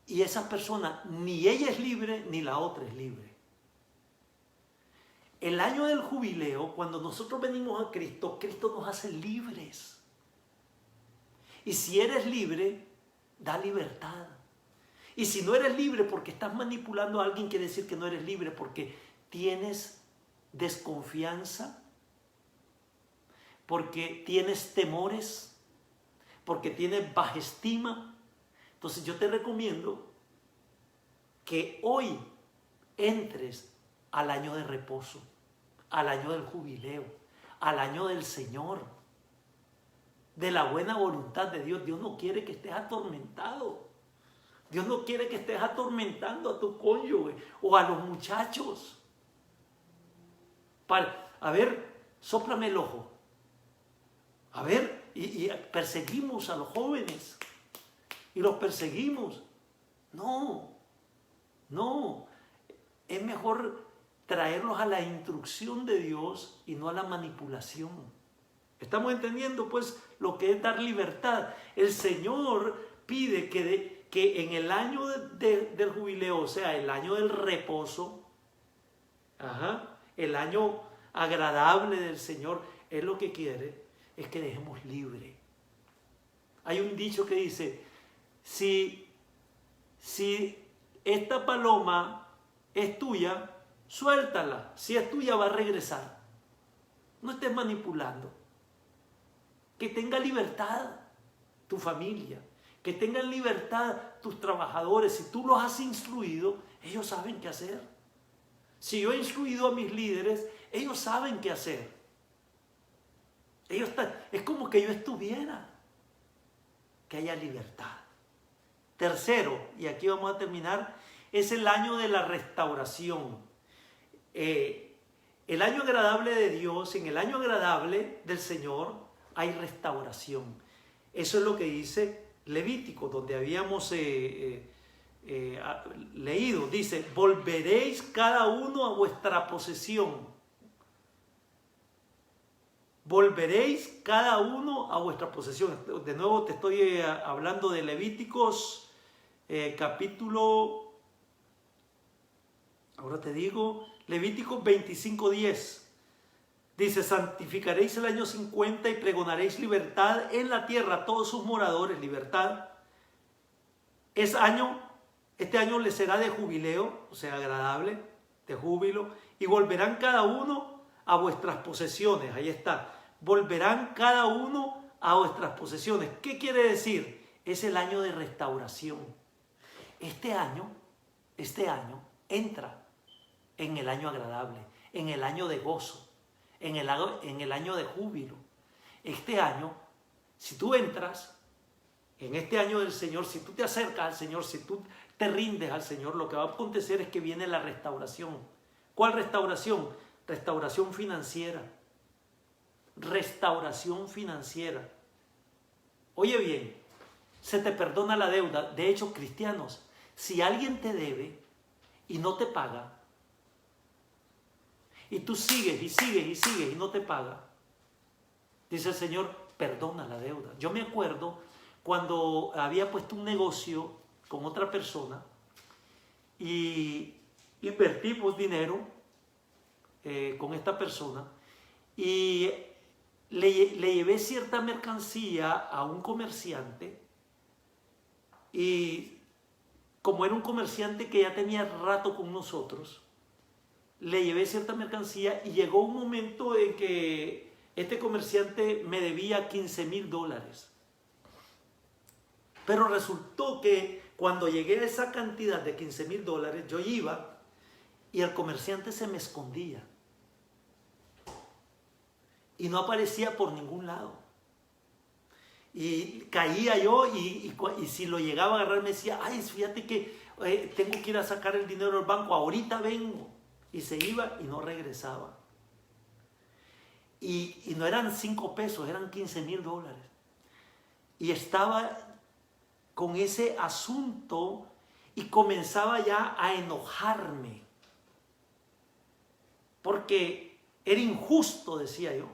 Y esas personas, ni ella es libre, ni la otra es libre. El año del jubileo, cuando nosotros venimos a Cristo, Cristo nos hace libres. Y si eres libre, da libertad. Y si no eres libre porque estás manipulando a alguien, quiere decir que no eres libre porque tienes desconfianza, porque tienes temores, porque tienes baja estima. Entonces yo te recomiendo que hoy entres al año de reposo, al año del jubileo, al año del Señor, de la buena voluntad de Dios. Dios no quiere que estés atormentado. Dios no quiere que estés atormentando a tu cónyuge o a los muchachos. A ver, sóplame el ojo. A ver, y perseguimos a los jóvenes. Y los perseguimos. No. Es mejor traerlos a la instrucción de Dios y no a la manipulación. ¿Estamos entendiendo pues lo que es dar libertad? El Señor pide que en el año del jubileo, o sea, el año del reposo, el año agradable del Señor, Él lo que quiere es que dejemos libre. Hay un dicho que dice, si esta paloma es tuya, suéltala. Si es tuya, va a regresar. No estés manipulando. Que tenga libertad tu familia. Que tengan libertad tus trabajadores. Si tú los has instruido, ellos saben qué hacer. Si yo he instruido a mis líderes, ellos saben qué hacer. Es como que yo estuviera. Que haya libertad. Tercero, y aquí vamos a terminar, es el año de la restauración. El año agradable de Dios, en el año agradable del Señor hay restauración. Eso es lo que dice Levítico, donde habíamos leído. Dice, volveréis cada uno a vuestra posesión. Volveréis cada uno a vuestra posesión. De nuevo te estoy hablando de Levíticos capítulo, ahora te digo, Levíticos 25:10. Dice, santificaréis el año 50 y pregonaréis libertad en la tierra a todos sus moradores, libertad. Este año les será de jubileo, o sea, agradable, de júbilo, y volverán cada uno a vuestras posesiones. Ahí está, volverán cada uno a vuestras posesiones. ¿Qué quiere decir? Es el año de restauración. Este año entra en el año agradable, en el año de gozo, en el año de júbilo. Este año, si tú entras en este año del Señor, si tú te acercas al Señor, si tú te rindes al Señor, lo que va a acontecer es que viene la restauración. ¿Cuál restauración? Restauración financiera. Restauración financiera. Oye bien, se te perdona la deuda. De hecho, cristianos, si alguien te debe y no te paga, y tú sigues y no te paga, dice el Señor, perdona la deuda. Yo me acuerdo cuando había puesto un negocio con otra persona y invertimos dinero con esta persona y le llevé cierta mercancía a un comerciante, y como era un comerciante que ya tenía rato con nosotros, le llevé cierta mercancía y llegó un momento en que este comerciante me debía $15,000. Pero resultó que cuando llegué a esa cantidad de $15,000, yo iba y el comerciante se me escondía. Y no aparecía por ningún lado. Y caía yo y si lo llegaba a agarrar me decía, ay, fíjate que tengo que ir a sacar el dinero del banco, ahorita vengo. Y se iba y no regresaba. Y no eran 5 pesos, eran $15,000. Y estaba con ese asunto y comenzaba ya a enojarme. Porque era injusto, decía yo.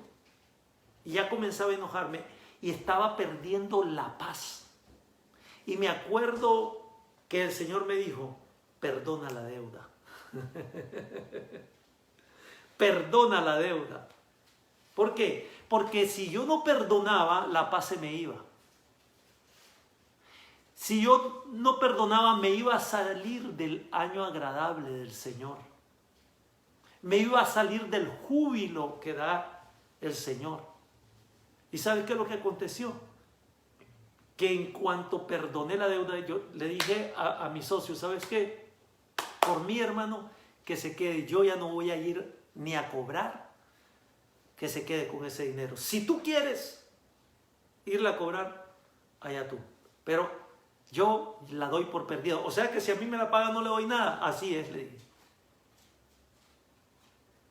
Y ya comenzaba a enojarme y estaba perdiendo la paz. Y me acuerdo que el Señor me dijo, perdona la deuda. Perdona la deuda. ¿Por qué? Porque si yo no perdonaba, la paz se me iba. Si yo no perdonaba, me iba a salir del año agradable del Señor. Me iba a salir del júbilo que da el Señor. ¿Y sabes qué es lo que aconteció? Que en cuanto perdoné la deuda, yo le dije a mi socio, ¿sabes qué? Por mi hermano, que se quede. Yo ya no voy a ir ni a cobrar, que se quede con ese dinero. Si tú quieres irle a cobrar, allá tú. Pero yo la doy por perdida. O sea que si a mí me la pagan no le doy nada. Así es, le dije.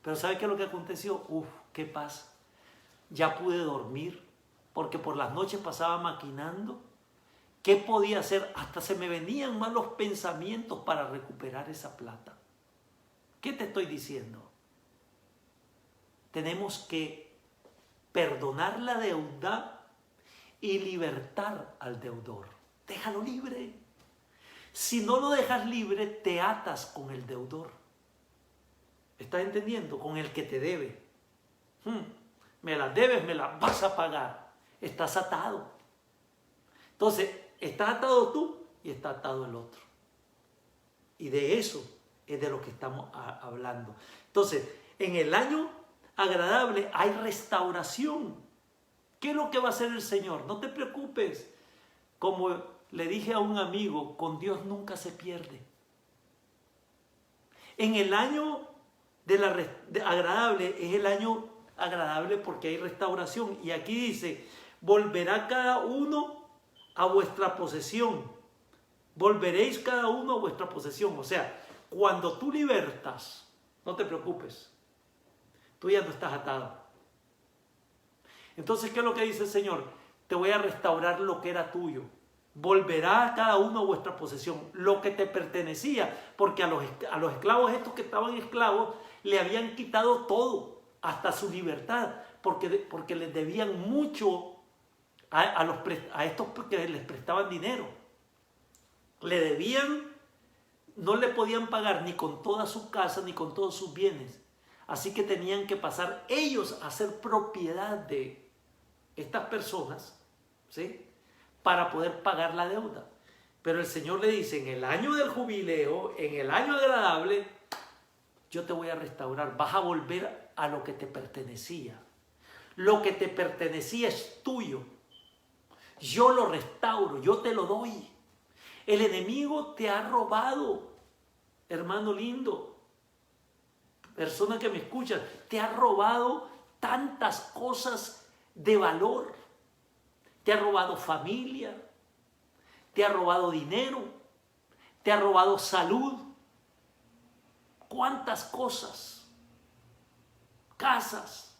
Pero ¿sabe qué es lo que aconteció? Uf, qué paz. Ya pude dormir, porque por las noches pasaba maquinando. ¿Qué podía hacer? Hasta se me venían malos pensamientos para recuperar esa plata. ¿Qué te estoy diciendo? Tenemos que perdonar la deuda y libertar al deudor. Déjalo libre. Si no lo dejas libre, te atas con el deudor. ¿Estás entendiendo? Con el que te debe. Me las debes, me las vas a pagar. Estás atado. Entonces, estás atado tú y está atado el otro. Y de eso es de lo que estamos hablando. Entonces, en el año agradable hay restauración. ¿Qué es lo que va a hacer el Señor? No te preocupes. Como le dije a un amigo, con Dios nunca se pierde. En el año agradable es el año agradable porque hay restauración. Y aquí dice, volverá cada uno a vuestra posesión. Volveréis cada uno a vuestra posesión. O sea, cuando tú libertas, no te preocupes. Tú ya no estás atado. Entonces, ¿qué es lo que dice el Señor? Te voy a restaurar lo que era tuyo. Volverá cada uno a vuestra posesión, lo que te pertenecía, porque a los esclavos estos que estaban esclavos le habían quitado todo, hasta su libertad, porque les debían mucho a estos que les prestaban dinero. Le debían, no le podían pagar ni con toda su casa ni con todos sus bienes, así que tenían que pasar ellos a ser propiedad de estas personas, ¿sí?, para poder pagar la deuda. Pero el Señor le dice, en el año del jubileo, en el año agradable, yo te voy a restaurar, vas a volver a lo que te pertenecía. Lo que te pertenecía es tuyo. Yo lo restauro, yo te lo doy. El enemigo te ha robado, hermano lindo, persona que me escucha, te ha robado tantas cosas de valor. Te ha robado familia, te ha robado dinero, te ha robado salud. ¿Cuántas cosas? Casas.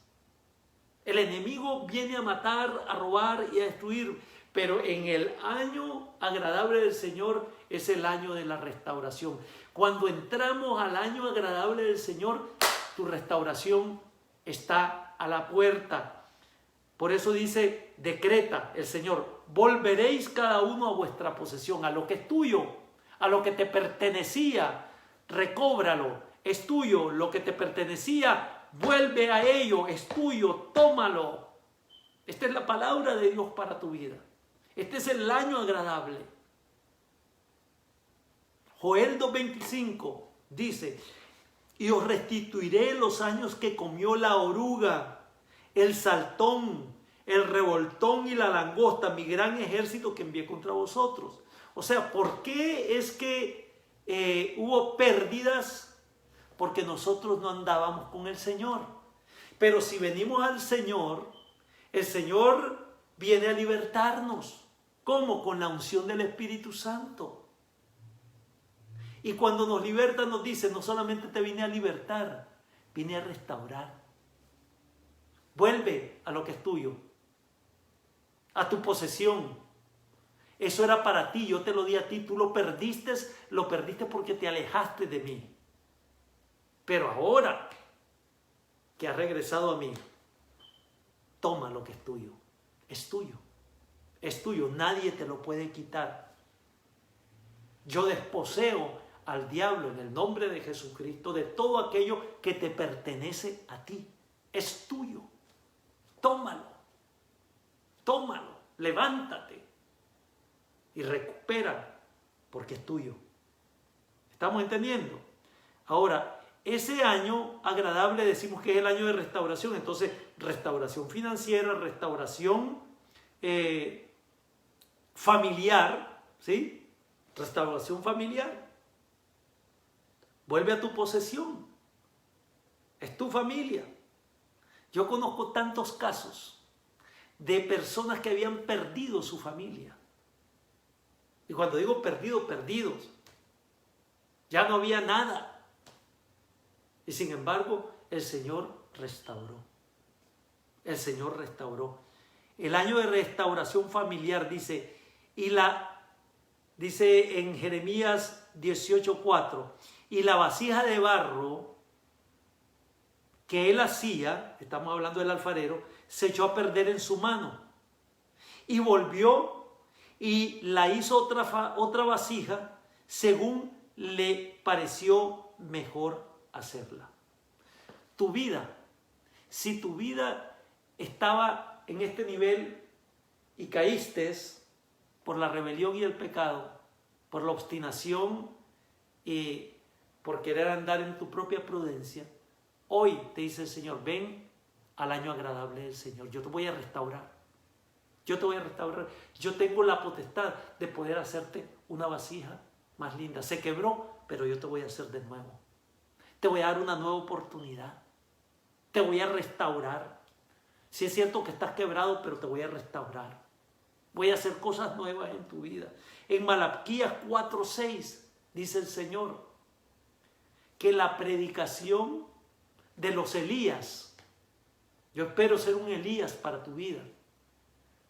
El enemigo viene a matar, a robar y a destruir, pero en el año agradable del Señor es el año de la restauración. Cuando entramos al año agradable del Señor, tu restauración está a la puerta. Por eso dice, decreta el Señor, volveréis cada uno a vuestra posesión, a lo que es tuyo, a lo que te pertenecía, recóbralo, es tuyo, lo que te pertenecía, vuelve a ello, es tuyo, tómalo. Esta es la palabra de Dios para tu vida. Este es el año agradable. Joel 2:25 dice, y os restituiré los años que comió la oruga, el saltón, el revoltón y la langosta, mi gran ejército que envié contra vosotros. O sea, ¿por qué es que hubo pérdidas? Porque nosotros no andábamos con el Señor. Pero si venimos al Señor, el Señor viene a libertarnos. ¿Cómo? Con la unción del Espíritu Santo. Y cuando nos liberta nos dice, no solamente te vine a libertar, vine a restaurar. Vuelve a lo que es tuyo, a tu posesión. Eso era para ti, yo te lo di a ti, tú lo perdiste porque te alejaste de mí. Pero ahora que has regresado a mí, toma lo que es tuyo. Es tuyo. Es tuyo. Nadie te lo puede quitar. Yo desposeo al diablo en el nombre de Jesucristo de todo aquello que te pertenece a ti. Es tuyo. Tómalo. Tómalo. Levántate. Y recupera porque es tuyo. ¿Estamos entendiendo? Ahora, ese año agradable decimos que es el año de restauración. Entonces, restauración financiera, restauración familiar, ¿sí? Restauración familiar. Vuelve a tu posesión. Es tu familia. Yo conozco tantos casos de personas que habían perdido su familia. Y cuando digo perdido, perdidos. Ya no había nada. Y sin embargo, el Señor restauró. El Señor restauró. El año de restauración familiar dice en Jeremías 18:4, y la vasija de barro que él hacía, estamos hablando del alfarero, se echó a perder en su mano. Y volvió y la hizo otra vasija según le pareció mejor hacerla. Tu vida, si tu vida estaba en este nivel y caíste por la rebelión y el pecado, por la obstinación y por querer andar en tu propia prudencia, hoy te dice el Señor, ven al año agradable del Señor. Yo te voy a restaurar. Yo te voy a restaurar. Yo tengo la potestad de poder hacerte una vasija más linda. Se quebró, pero yo te voy a hacer de nuevo. Te voy a dar una nueva oportunidad. Te voy a restaurar. Sí es cierto que estás quebrado, pero te voy a restaurar. Voy a hacer cosas nuevas en tu vida. En Malaquías 4:6 dice el Señor que la predicación de los Elías, yo espero ser un Elías para tu vida.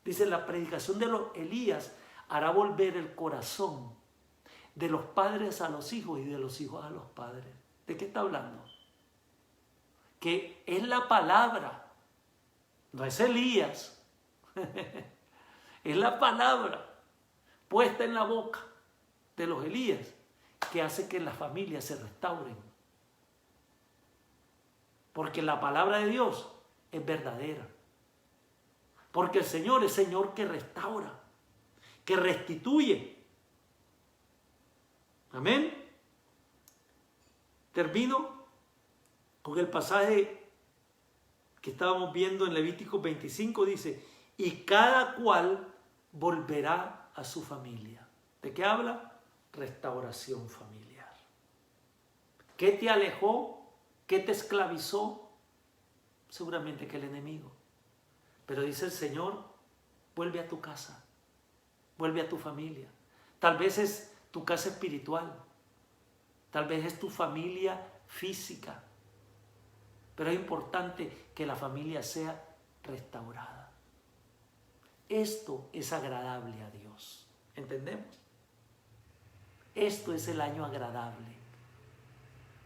Dice, la predicación de los Elías hará volver el corazón de los padres a los hijos y de los hijos a los padres. ¿De qué está hablando? Que es la palabra, no es Elías. Es la palabra puesta en la boca de los Elías que hace que las familias se restauren. Porque la palabra de Dios es verdadera. Porque el Señor es Señor que restaura, que restituye. Amén. Termino con el pasaje que estábamos viendo en Levítico 25. Dice, y cada cual volverá a su familia. ¿De qué habla? Restauración familiar. ¿Qué te alejó? ¿Qué te esclavizó? Seguramente que el enemigo. Pero dice el Señor, vuelve a tu casa, vuelve a tu familia. Tal vez es tu casa espiritual, tal vez es tu familia física, pero es importante que la familia sea restaurada. Esto es agradable a Dios, ¿entendemos? Esto es el año agradable.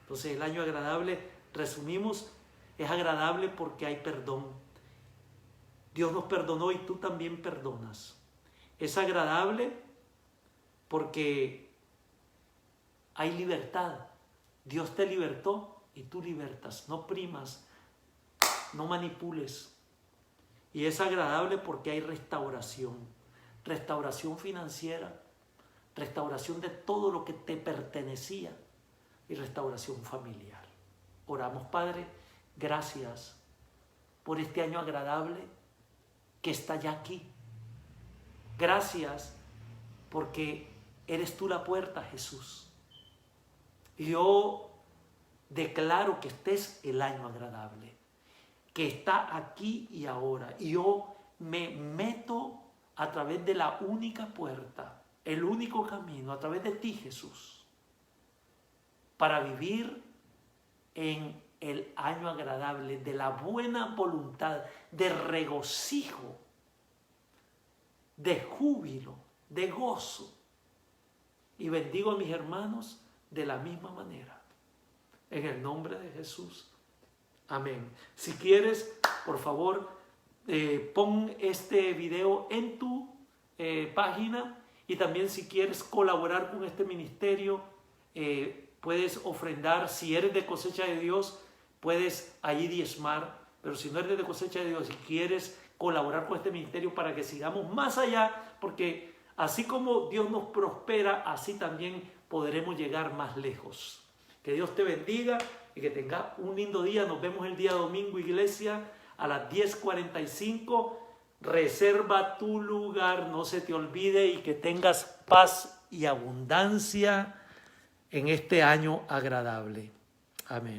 Entonces el año agradable, resumimos, es agradable porque hay perdón. Dios nos perdonó y tú también perdonas. Es agradable porque hay libertad. Dios te libertó y tú libertas. No primas, no manipules. Y es agradable porque hay restauración. Restauración financiera, restauración de todo lo que te pertenecía y restauración familiar. Oramos, Padre, gracias por este año agradable que está ya aquí. Gracias porque eres tú la puerta, Jesús. Yo declaro que este es el año agradable, que está aquí y ahora. Y yo me meto a través de la única puerta, el único camino, a través de ti, Jesús, para vivir en el año agradable de la buena voluntad, de regocijo, de júbilo, de gozo. Y bendigo a mis hermanos de la misma manera. En el nombre de Jesús. Amén. Si quieres, por favor, pon este video en tu página, y también si quieres colaborar con este ministerio, puedes ofrendar. Si eres de Cosecha de Dios, puedes allí diezmar, pero si no eres de Cosecha de Dios y quieres colaborar con este ministerio para que sigamos más allá, porque así como Dios nos prospera, así también podremos llegar más lejos. Que Dios te bendiga y que tengas un lindo día. Nos vemos el día domingo, iglesia, a las 10:45. Reserva tu lugar, no se te olvide, y que tengas paz y abundancia en este año agradable. Amén.